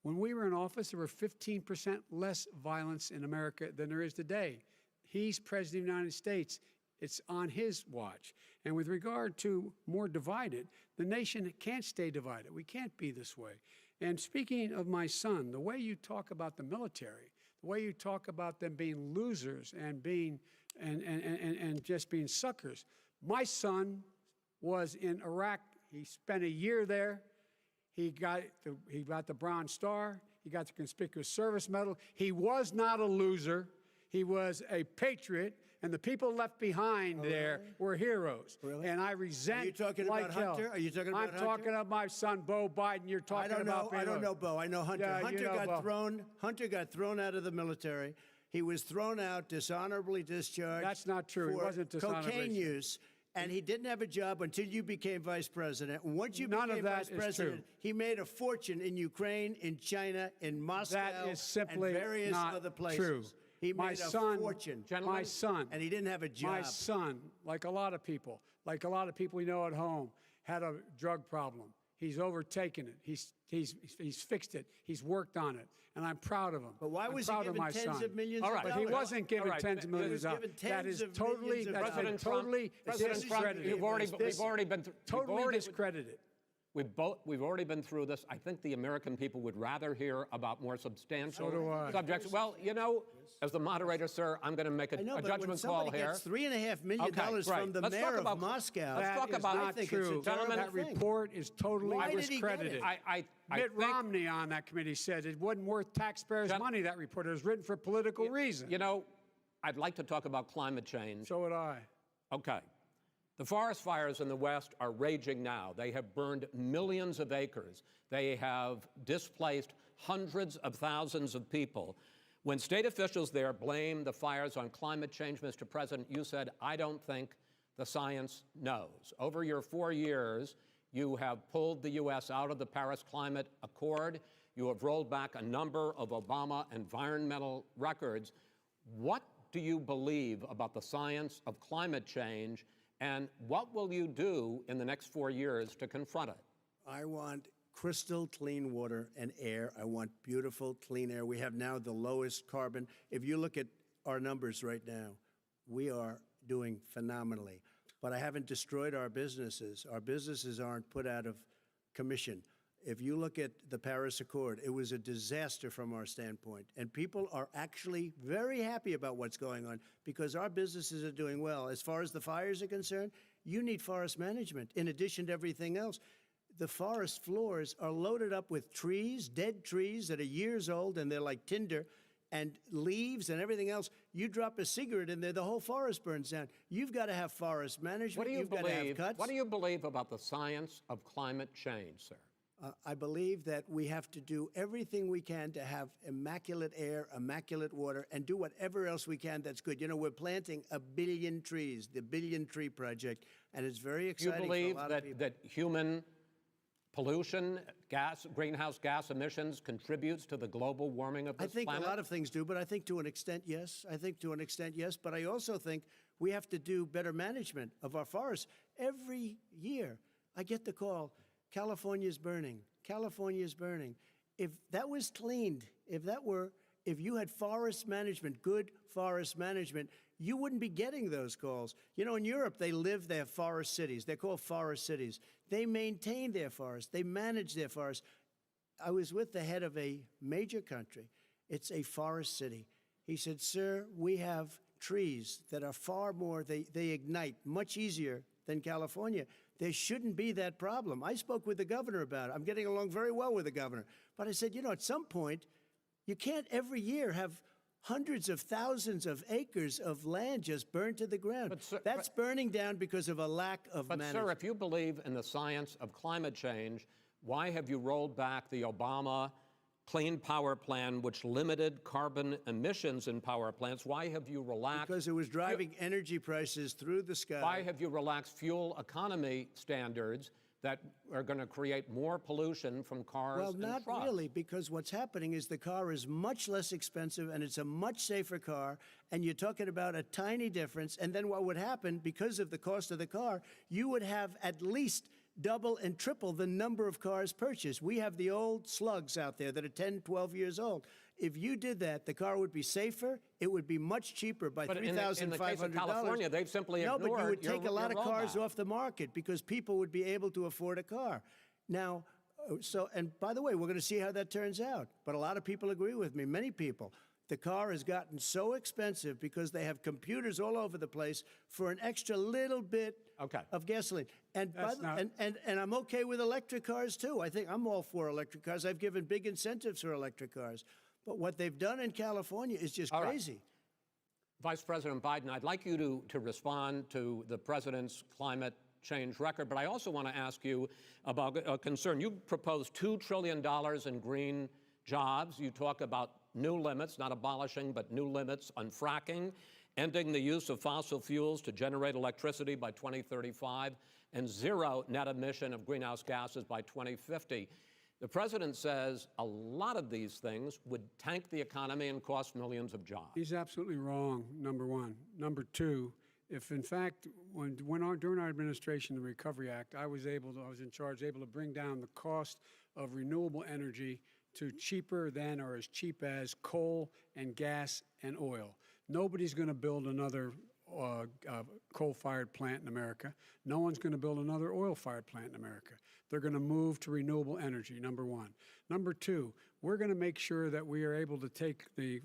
when we were in office, there were 15% less violence in America than there is today. He's President of the United States. It's on his watch. And with regard to more divided, the nation can't stay divided. We can't be this way. And speaking of my son, the way you talk about the military, the way you talk about them being losers and being and just being suckers. My son was in Iraq. He spent a year there. He got the Bronze Star. He got the Conspicuous Service Medal. He was not a loser. He was a patriot, and the people left behind there were heroes. Really? And I resent. Are you talking like about hell. Hunter? Are you talking about I'm Hunter? talking about my son, Beau Biden. You're talking about. I don't know Bo. I know Hunter. Yeah, Hunter you know got Bo. thrown. Hunter got thrown out of the military. He was thrown out, dishonorably discharged. That's not true. He for wasn't dishonorably cocaine use. And he didn't have a job until you became vice president. And once you None became of that vice is president, true. he made a fortune in Ukraine, in China, in Moscow, That is simply and various not other places. true. He My made a son, fortune. my son, And he didn't have a job. My son, like a lot of people we know at home, had a drug problem. He's overtaken it. He's fixed it. He's worked on it, and I'm proud of him. But why I'm was he proud of given my tens son. of millions All of right. But dollars? he wasn't given All right. tens of millions was of dollars. given That tens is of totally, millions of that's been dollars. totally discredited. You've already been Totally discredited. We've already been through this. I think the American people would rather hear about more substantial So do I. subjects. Well, you know, as the moderator, sir, I'm going to make a I know, but when judgment call somebody here. gets $3.5 million Okay, great. from the Let's talk mayor about- of Moscow, let's talk That is about- not I think true. it's a terrible That thing. report is totally Why did he get it? discredited. I Mitt think, Romney on that committee said it wasn't worth taxpayers' Gen- money, that report. It was written for political reasons. you know, I'd like to talk about climate change. So would I. Okay. The forest fires in the West are raging now. They have burned millions of acres. They have displaced hundreds of thousands of people. When state officials there blame the fires on climate change, Mr. President, you said, I don't think the science knows. Over your 4 years, you have pulled the U.S. out of the Paris Climate Accord. You have rolled back a number of Obama environmental records. What do you believe about the science of climate change, and what will you do in the next 4 years to confront it? I want crystal clean water and air. I want beautiful, clean air. We have now the lowest carbon. If you look at our numbers right now, we are doing phenomenally. But I haven't destroyed our businesses. Our businesses aren't put out of commission. If you look at the Paris Accord, it was a disaster from our standpoint. And people are actually very happy about what's going on because our businesses are doing well. As far as the fires are concerned, you need forest management in addition to everything else. The forest floors are loaded up with trees, dead trees that are years old, and they're like tinder, and leaves and everything else. You drop a cigarette in there, the whole forest burns down. You've got to have forest management. What do you You've got to have cuts. What do you believe about the science of climate change, sir? I believe that we have to do everything we can to have immaculate air, immaculate water, and do whatever else we can that's good. You know, we're planting 1 billion trees, the Billion Tree Project, and it's very Do you exciting believe for a lot of people. that human pollution, greenhouse gas emissions contributes to the global warming of this I think planet? a lot of things do, but I think to an extent, yes. I think to an extent, yes. But I also think we have to do better management of our forests. Every year, I get the call, California's burning. California's burning. If that was cleaned, if you had forest management, good forest management, you wouldn't be getting those calls. You know, in Europe, they live their forest cities. They're called forest cities. They maintain their forests. They manage their forests. I was with the head of a major country, It's a forest city. He said, sir, we have trees that are far more, they ignite much easier than California. There shouldn't be that problem. I spoke with the governor about it. I'm getting along very well with the governor. But I said, you know, at some point, you can't every year have hundreds of thousands of acres of land just burned to the ground. But, sir, that's burning down because of a lack of management. But, sir, if you believe in the science of climate change, why have you rolled back the Obama Clean Power Plan, which limited carbon emissions in power plants? Why have you relaxed? Because it was driving energy prices through the sky. Why have you relaxed fuel economy standards that are going to create more pollution from cars and trucks? Well, not really, because what's happening is the car is much less expensive and it's a much safer car, and you're talking about a tiny difference. And then what would happen, because of the cost of the car, you would have at least double and triple the number of cars purchased. We have the old slugs out there that are 10, 12 years old. If you did that, the car would be safer. It would be much cheaper by $3,500. In the case of California, they've simply ignored No, but you would take your a lot of cars roadmap. off the market because people would be able to afford a car. Now, and by the way, we're going to see how that turns out. But a lot of people agree with me, many people. The car has gotten so expensive because they have computers all over the place for an extra little bit of gasoline. And, and I'm okay with electric cars, too. I think I'm all for electric cars. I've given big incentives for electric cars. But what they've done in California is just crazy. Vice President Biden, I'd like you to respond to the president's climate change record, but I also want to ask you about a concern. You proposed $2 trillion in green jobs. You talk about new limits, not abolishing, but new limits on fracking, ending the use of fossil fuels to generate electricity by 2035, and zero net emission of greenhouse gases by 2050. The president says a lot of these things would tank the economy and cost millions of jobs. He's absolutely wrong, number one. Number two, if in fact, during our administration, the Recovery Act, I was in charge, able to bring down the cost of renewable energy to cheaper than or as cheap as coal and gas and oil. Nobody's going to build another coal-fired plant in America. No one's going to build another oil-fired plant in America. They're going to move to renewable energy, number one. Number two, we're going to make sure that we are able to take the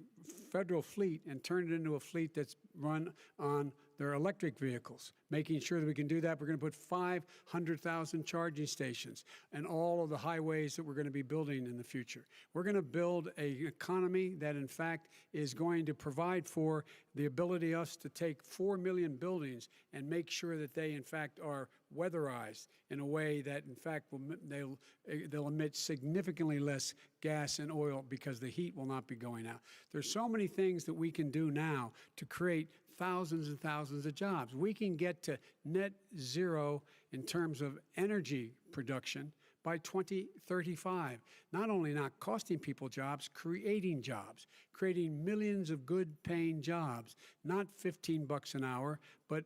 federal fleet and turn it into a fleet that's run on their electric vehicles. Making sure that we can do that, we're going to put 500,000 charging stations and all of the highways that we're going to be building in the future. We're going to build an economy that, in fact, is going to provide for the ability us to take 4 million buildings and make sure that they, in fact, are weatherized in a way that, in fact, they'll emit significantly less gas and oil because the heat will not be going out. There's so many things that we can do now to create thousands and thousands of jobs. We can get to net zero in terms of energy production by 2035. Not only not costing people jobs, creating millions of good-paying jobs, not $15 an hour, but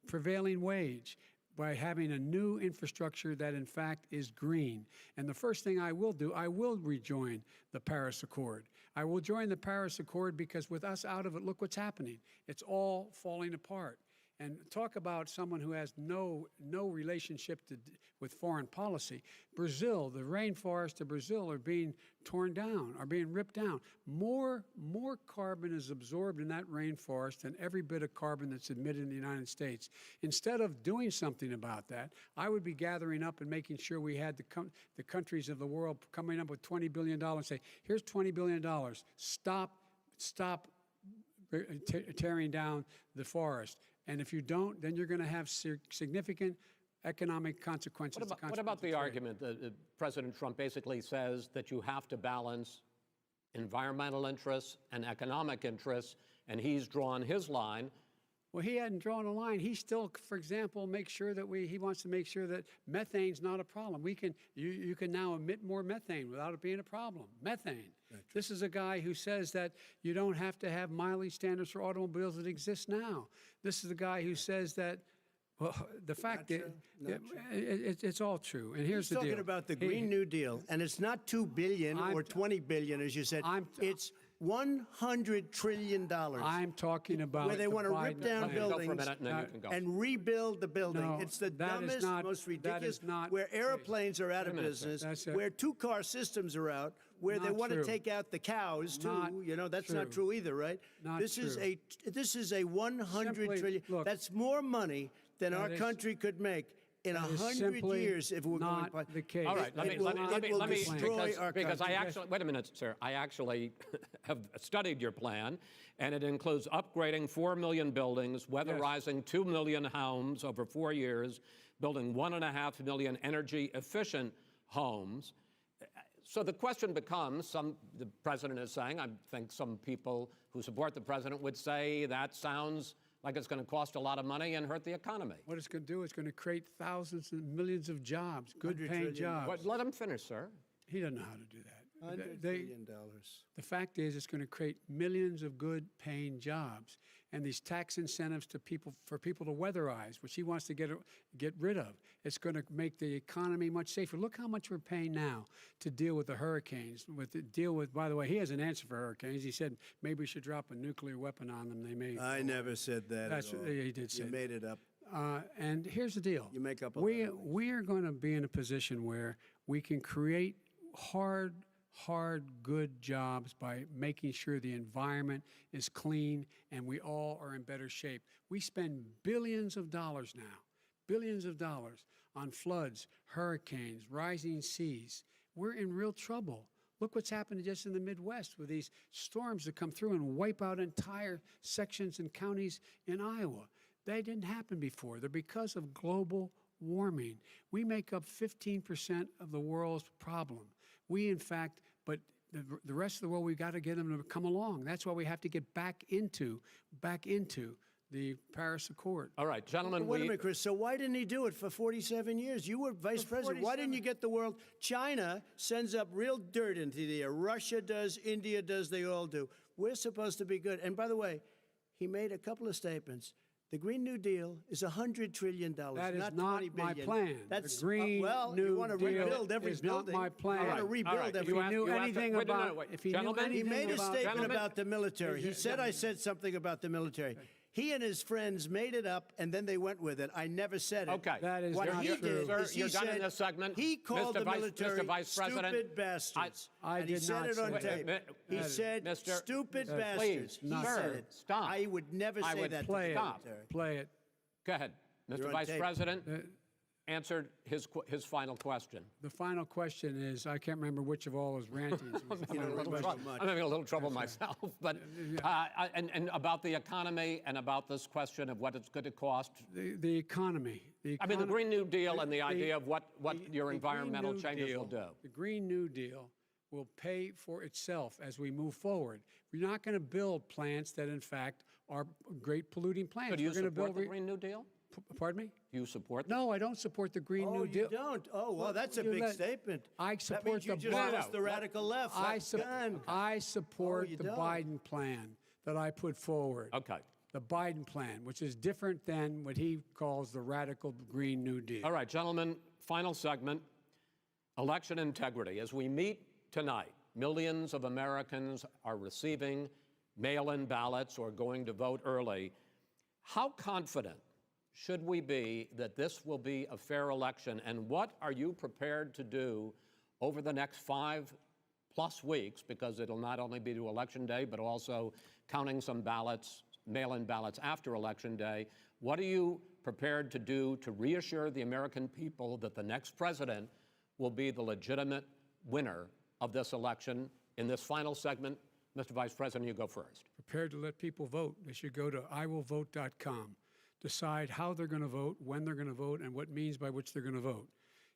prevailing wage, by having a new infrastructure that, in fact, is green. And the first thing I will do, I will rejoin the Paris Accord. I will join the Paris Accord because with us out of it, look what's happening. It's all falling apart. And talk about someone who has no relationship with foreign policy. Brazil, the rainforests of Brazil are being torn down, are being ripped down. More carbon is absorbed in that rainforest than every bit of carbon that's emitted in the United States. Instead of doing something about that, I would be gathering up and making sure we had the countries of the world coming up with $20 billion and say, here's $20 billion. Stop tearing down the forest. And if you don't, then you're going to have significant economic consequences. What about the argument that President Trump basically says that you have to balance environmental interests and economic interests, and he's drawn his line? Well, he hadn't drawn a line. He still, for example, he wants to make sure that methane's not a problem. You can now emit more methane without it being a problem. Methane. This is a guy who says that you don't have to have mileage standards for automobiles that exist now. This is a guy who says that, well, the fact that it's all true. And here's the deal. He's talking about the Green New Deal, and it's not $2 billion or $20 billion, as you said. It's $100 trillion. I'm talking about where they the want to rip Biden down plan. Go for a buildings minute, and then you can go. and rebuild the building. No, It's the that is dumbest, not- most that ridiculous, is not where the case. airplanes are out of minute, sir. business, That's it. where two-car systems are out, where they Not want to true. take out the cows, too. Not You know, that's not true. true either, right? Not this is true. this is a $100 Simply, trillion. look, That's more money than our is- country could make in that is 100 simply years if we're not going. the case. All right, let me it will destroy because, our because I country. actually, wait a minute, sir. I actually have studied your plan, and it includes upgrading 4 million buildings, weatherizing 2 million homes over 4 years, building 1.5 million energy-efficient homes. So the question becomes, the president is saying, I think some people who support the president would say that sounds like it's going to cost a lot of money and hurt the economy. What it's going to do is going to create thousands and millions of jobs, $100 good-paying trillion. jobs. What, let him finish, sir. He doesn't know how to do that. $100 They- billion. The fact is, it's going to create millions of good-paying jobs, and these tax incentives to people for people to weatherize, which he wants to get rid of. It's going to make the economy much safer. Look how much we're paying now to deal with the hurricanes. By the way, he has an answer for hurricanes. He said maybe we should drop a nuclear weapon on them. They may. I never said that That's at all. he did say. You made it up. And here's the deal. You make up a lot of things. We are going to be in a position where we can create hard, good jobs by making sure the environment is clean and we all are in better shape. We spend billions of dollars on floods, hurricanes, rising seas. We're in real trouble. Look what's happened just in the Midwest with these storms that come through and wipe out entire sections and counties in Iowa. They didn't happen before. They're because of global warming. We make up 15% of the world's problem. We, in fact, but the rest of the world, we've got to get them to come along. That's why we have to get back into the Paris Accord. All right, gentlemen, Wait a minute, Chris. So why didn't he do it for 47 years? You were vice president. Why didn't you get the world? China sends up real dirt into the air. Russia does. India does. They all do. We're supposed to be good. And by the way, he made a couple of statements. The Green New Deal is $100 trillion, That is not not $20 my billion. plan. That's The Green well, New you want to Deal rebuild every is not building. my plan. You want to All right, rebuild all right. every If he You knew have to- anything wait, no, no, about, wait. if he knew Gentlemen, He anything made a about, statement Gentlemen- about the military. He said I said something about the military. He and his friends made it up, and then they went with it. I never said it. Okay. That is What not he true. did Sir, is he you're done in said this segment. he called Mr. the Vice- military Mr. Vice President, stupid bastards. I and he did said not it on say tape. that. He said Mr. stupid Please, bastards. He sir, said it. stop. I would never I say would that play to it. the Stop. military. Play it. Go ahead. You're Mr. on Vice tape. President answered his final question. The final question is, I can't remember which of all his rantings. was the final question. I'm having a little trouble myself, but and about the economy and about this question of what it's going to cost. The economy. I mean, the Green New Deal and the idea of what your the environmental Green New changes Deal- will do. The Green New Deal will pay for itself as we move forward. We're not going to build plants that, in fact, are great polluting plants. So do you We're going to support build the Green New Deal? Pardon me? Do you support? No, I don't support the Green Oh, New Deal. you don't? Oh, well, that's a You big let- statement. I That support means you the just Biden- lost the radical left. I Gone. support you the don't. Biden plan that I put forward. Okay. The Biden plan, which is different than what he calls the radical Green New Deal. All right, gentlemen, final segment, election integrity. As we meet tonight, millions of Americans are receiving mail-in ballots or going to vote early. How confident should we be that this will be a fair election, and what are you prepared to do over the next 5+ weeks, because it'll not only be to Election Day, but also counting some ballots, mail-in ballots after Election Day. What are you prepared to do to reassure the American people that the next president will be the legitimate winner of this election? In this final segment, Mr. Vice President, you go first. Prepared to let people vote. They should go to iwillvote.com, decide how they're going to vote, when they're going to vote, and what means by which they're going to vote.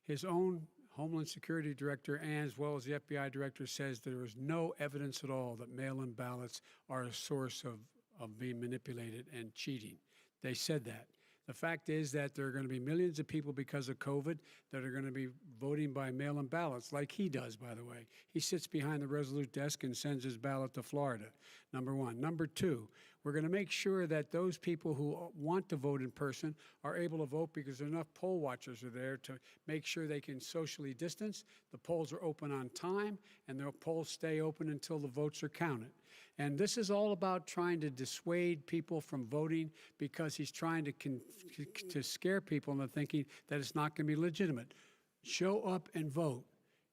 His own Homeland Security Director, and as well as the FBI Director, says there is no evidence at all that mail-in ballots are a source of being manipulated and cheating. They said that. The fact is that there are going to be millions of people because of COVID that are going to be voting by mail-in ballots, like he does, by the way. He sits behind the Resolute desk and sends his ballot to Florida, number one. Number two, We're going to make sure that those people who want to vote in person are able to vote because enough poll watchers are there to make sure they can socially distance. The polls are open on time, and the polls stay open until the votes are counted. And this is all about trying to dissuade people from voting because he's trying to scare people into thinking that it's not going to be legitimate. Show up and vote.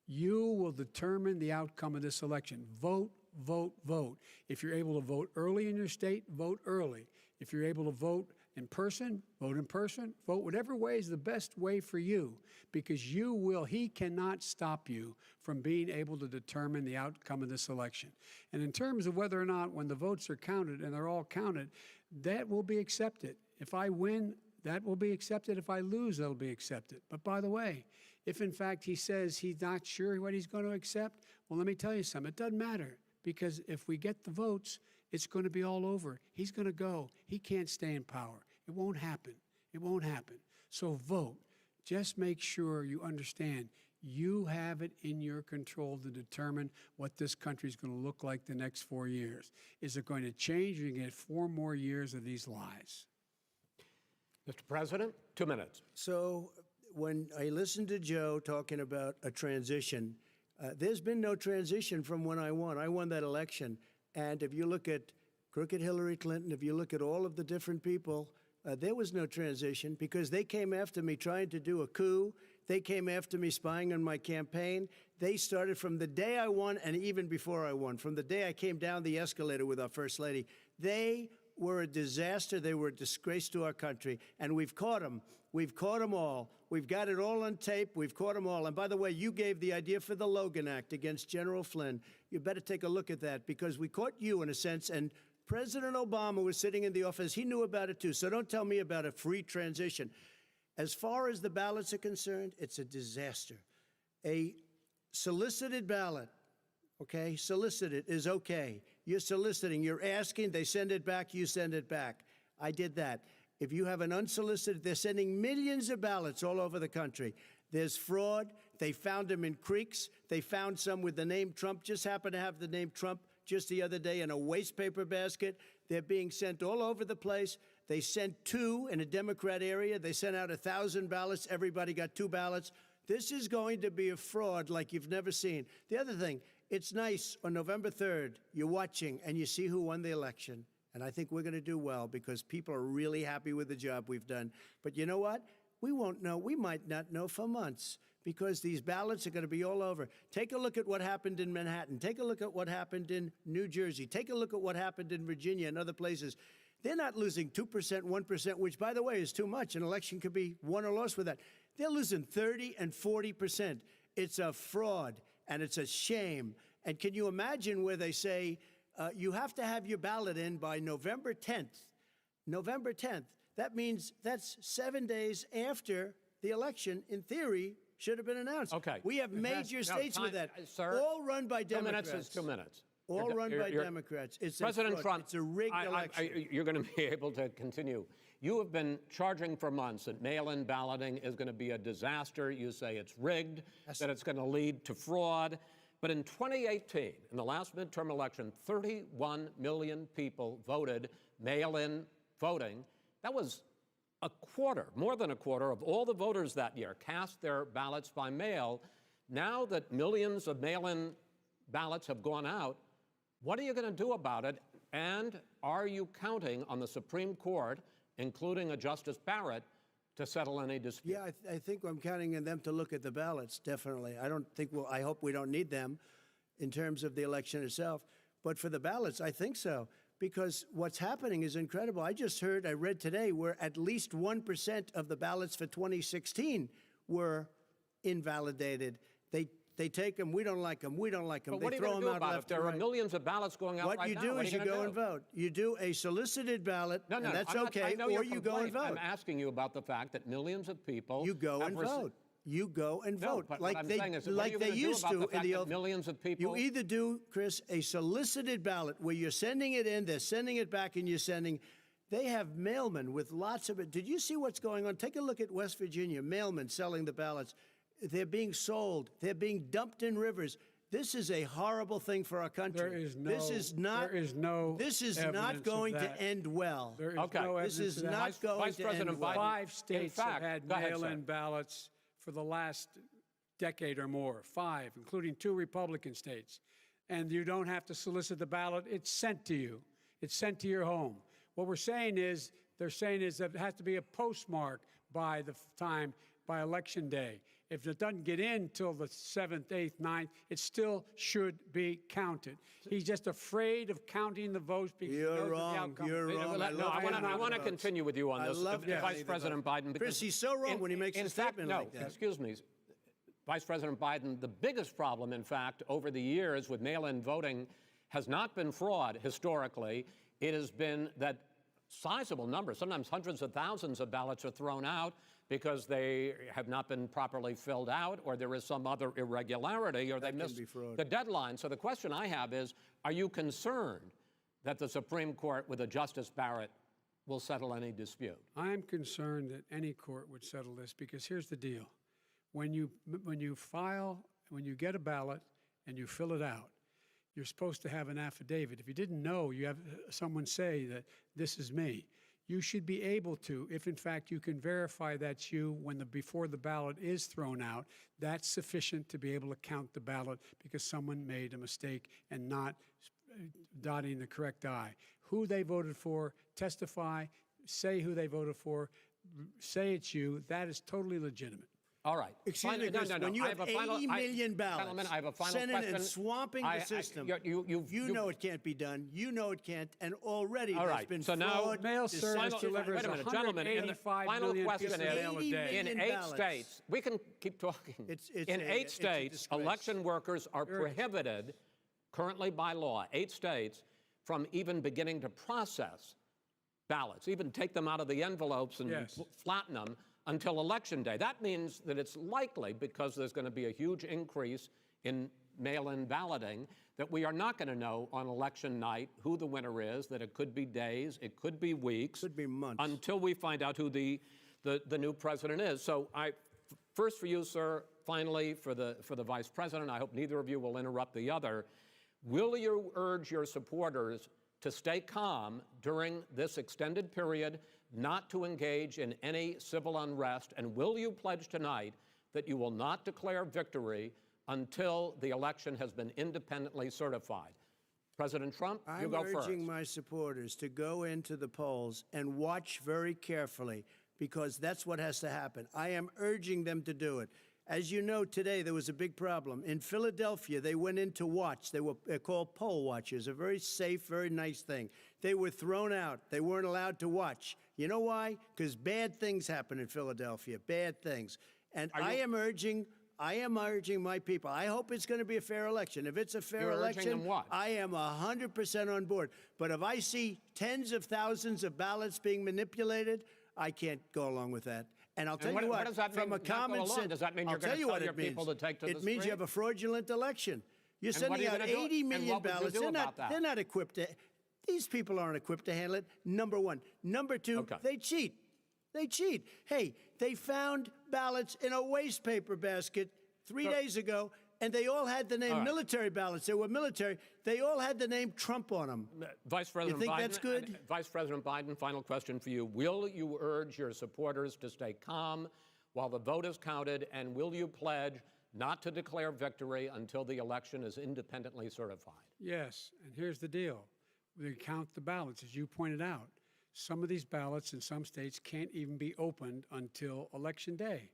You will determine the outcome of this election. Vote, vote, vote. If you're able to vote early in your state, vote early. If you're able to vote in person, vote in person. Vote whatever way is the best way for you, because he cannot stop you from being able to determine the outcome of this election. And in terms of whether or not when the votes are counted, and they're all counted, that will be accepted. If I win, that will be accepted. If I lose, that'll be accepted. But by the way, if in fact he says he's not sure what he's going to accept, well, let me tell you something. It doesn't matter, because if we get the votes, it's going to be all over. He's going to go. He can't stay in power. It won't happen. It won't happen. So vote. Just make sure you understand you have it in your control to determine what this country is going to look like the next 4 years. Is it going to change? You're going to get 4 more years of these lies. Mr. President, 2 minutes. So when I listened to Joe talking about a transition, there's been no transition from when I won. I won that election. And if you look at crooked Hillary Clinton, if you look at all of the different people, there was no transition because they came after me trying to do a coup. They came after me spying on my campaign. They started from the day I won and even before I won, from the day I came down the escalator with our First Lady. They were a disaster. They were a disgrace to our country. And we've caught them. We've caught them all. We've got it all on tape. We've caught them all. And by the way, you gave the idea for the Logan Act against General Flynn. You better take a look at that, because we caught you in a sense, and President Obama was sitting in the office. He knew about it too. So don't tell me about a free transition. As far as the ballots are concerned, it's a disaster. A solicited ballot, okay, solicited is okay. You're soliciting, you're asking, they send it back, you send it back. I did that. If you have an unsolicited, they're sending millions of ballots all over the country. There's fraud. They found them in creeks. They found some with the name Trump, just happened to have the name Trump just the other day in a waste paper basket. They're being sent all over the place. They sent 2 in a Democrat area. They sent out 1,000 ballots. Everybody got 2 ballots. This is going to be a fraud like you've never seen. The other thing, it's nice on November 3rd, you're watching and you see who won the election. And I think we're going to do well because people are really happy with the job we've done. But you know what? We won't know. We might not know for months because these ballots are going to be all over. Take a look at what happened in Manhattan. Take a look at what happened in New Jersey. Take a look at what happened in Virginia and other places. They're not losing 2%, 1%, which, by the way, is too much. An election could be won or lost with that. They're losing 30 and 40%. It's a fraud, and it's a shame. And can you imagine where they say you have to have your ballot in by November 10th? November 10th. That means that's 7 days after the election, in theory, should have been announced. Okay. We have major states with that, sir, all run by Democrats. 2 minutes is 2 minutes. All run by Democrats. It's President Trump, it's a rigged election. You're going to be able to continue. You have been charging for months that mail-in balloting is going to be a disaster. You say it's rigged, that it's going to lead to fraud. But in 2018, in the last midterm election, 31 million people voted mail-in voting. That was a quarter, more than a quarter, of all the voters that year cast their ballots by mail. Now that millions of mail-in ballots have gone out, what are you going to do about it? And are you counting on the Supreme Court, including a Justice Barrett, to settle any dispute? Yeah, I think I'm counting on them to look at the ballots, definitely. I hope we don't need them in terms of the election itself. But for the ballots, I think so. Because what's happening is incredible. I read today, where at least 1% of the ballots for 2016 were invalidated. They take them, we don't like them, we don't like them. But they throw them out left and right. There are millions of ballots going out right now. What you do is you go and vote. You do a solicited ballot, and that's okay, or you go and vote. I'm asking you about the fact that millions of people You go and vote. You go and vote. But like what I'm they, saying is, like they used to in the old. Millions of people. You either do, Chris, a solicited ballot where you're sending it in, they're sending it back, and you're sending. They have mailmen with lots of it. Did you see what's going on? Take a look at West Virginia. Mailmen selling the ballots. They're being sold. They're being dumped in rivers. this is a horrible thing for our country. There is no. This is not. There is no. This is evidence not of going to that. end well. There is Okay. no This evidence is of that. not going Vice to President end well. Biden- 5 states fact, have had go ahead, sir. mail-in ballots for the last decade or more. 5, including 2 Republican states. And you don't have to solicit the ballot. It's sent to you. It's sent to your home. What we're saying is, they're saying is that it has to be a postmark by the time, by Election Day. If it doesn't get in till the 7th, 8th, 9th, it still should be counted. He's just afraid of counting the votes because he knows You're the wrong. outcome. You're wrong. No, love I counting want to the continue with you on I this, love Vice counting the President votes. Biden. Chris, he's so wrong when he makes a statement like that. Excuse me, Vice President Biden, the biggest problem, in fact, over the years with mail-in voting has not been fraud historically. It has been that sizable numbers, sometimes hundreds of thousands of ballots are thrown out because they have not been properly filled out, or there is some other irregularity, or they missed the deadline. So the question I have is, are you concerned that the Supreme Court with a Justice Barrett will settle any dispute? I'm concerned that any court would settle this because here's the deal. When you get a ballot and you fill it out, you're supposed to have an affidavit. If you didn't know, you have someone say that this is me. You should be able to, if in fact you can verify that's you before the ballot is thrown out, that's sufficient to be able to count the ballot because someone made a mistake and not dotting the correct I. Who they voted for, testify, say who they voted for, say it's you, that is totally legitimate. All right. Excuse me, Chris, when you have 80 million ballots Gentlemen, I have a final sent in question. and swamping the system, you know it can't be done. You know it can't. And already All there's right. been So now, fraud. Mail service delivers wait a minute, gentlemen. In the 185 final million question pieces of is, mail a day. million in 8 ballots. states, we can keep talking. In it's 8 a states, disgrace. election workers are prohibited, currently by law, 8 states, from even beginning to process ballots, even take them out of the envelopes and Yes. flatten them until Election Day. That means that it's likely, because there's going to be a huge increase in mail-in balloting, that we are not going to know on election night who the winner is, that it could be days, it could be weeks. Could be months. Until we find out who the new president is. So first for you, sir, finally for the vice president, I hope neither of you will interrupt the other. Will you urge your supporters to stay calm during this extended period, not to engage in any civil unrest, and will you pledge tonight that you will not declare victory until the election has been independently certified? President Trump, you go first. I'm urging my supporters to go into the polls and watch very carefully because that's what has to happen. I am urging them to do it. As you know, today there was a big problem. In Philadelphia, they went in to watch. They're called poll watchers, a very safe, very nice thing. They were thrown out. They weren't allowed to watch. You know why? Because bad things happen in Philadelphia, bad things. And I am urging my people. I hope it's going to be a fair election. If it's a fair election, urging them what? I am 100% on board. But if I see tens of thousands of ballots being manipulated, I can't go along with that. And I'll tell you what, does that from mean, a not go common along? sense, Does that mean I'll you're going tell to you tell what your it means. people to take to the It means you street? have a fraudulent election. You're And what are sending you out gonna do? 80 And million what would you ballots. do about that? They're not equipped to. These people aren't equipped to handle it. Number one. Number two, Okay. they cheat. They cheat. Hey, they found ballots in a waste paper basket 3 days ago, and they all had the name military ballots. They were military. They all had the name Trump on them. Vice President think Biden, that's good? Vice President Biden, final question for you. Will you urge your supporters to stay calm while the vote is counted, and will you pledge not to declare victory until the election is independently certified? Yes, and here's the deal. We count the ballots, as you pointed out. Some of these ballots in some states can't even be opened until Election Day.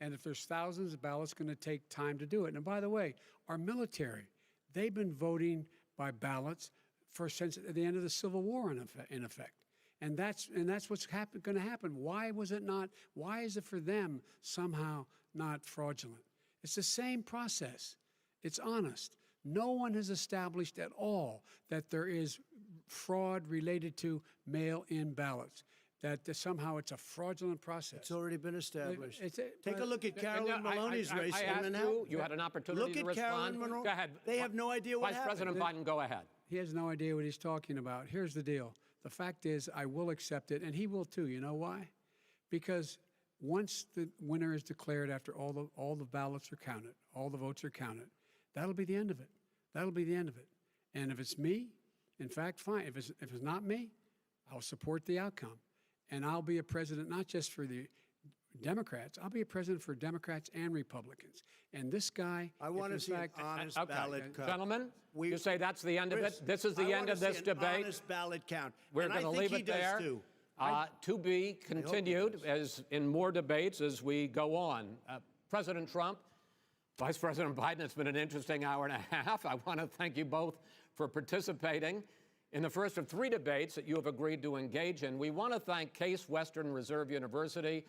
And if there's thousands of ballots, it's going to take time to do it. And by the way, our military, they've been voting by ballots since the end of the Civil War, in effect. And that's what's going to happen. Why was it not? Why is it for them somehow not fraudulent? It's the same process. It's honest. No one has established at all that there is fraud related to mail-in ballots, that somehow it's a fraudulent process. It's already been established. Take Take a look at Carolyn Maloney's race I in asked Manhattan. you had an opportunity Look to at respond. Carolyn Monroe. Go ahead. They have no idea what Vice happened. President Biden, go ahead. He has no idea what he's talking about. Here's the deal. The fact is, I will accept it, and he will too. You know why? Because once the winner is declared after all the ballots are counted, all the votes are counted, That'll be the end of it. That'll be the end of it. And if it's me, in fact, fine. If it's not me, I'll support the outcome. And I'll be a president not just for the Democrats. I'll be a president for Democrats and Republicans. And this guy, I want to see an honest ballot count. Gentlemen, you say that's the end of Chris, it? This is the end of this debate? Honest ballot count. We're And going to I think leave he it does there. too. To be continued as in more debates as we go on. President Trump, Vice President Biden, it's been an interesting hour and a half. I want to thank you both for participating in the first of 3 debates that you have agreed to engage in. We want to thank Case Western Reserve University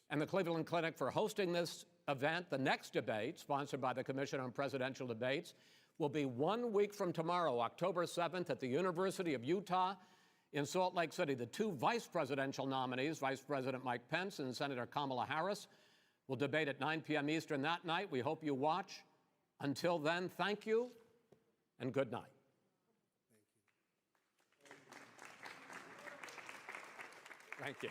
and the Cleveland Clinic for hosting this event. The next debate, sponsored by the Commission on Presidential Debates, will be 1 week from tomorrow, October 7th, at the University of Utah in Salt Lake City. The 2 vice presidential nominees, Vice President Mike Pence and Senator Kamala Harris, will debate at 9 p.m. Eastern that night. We hope you watch. Until then, thank you and good night. Thank you.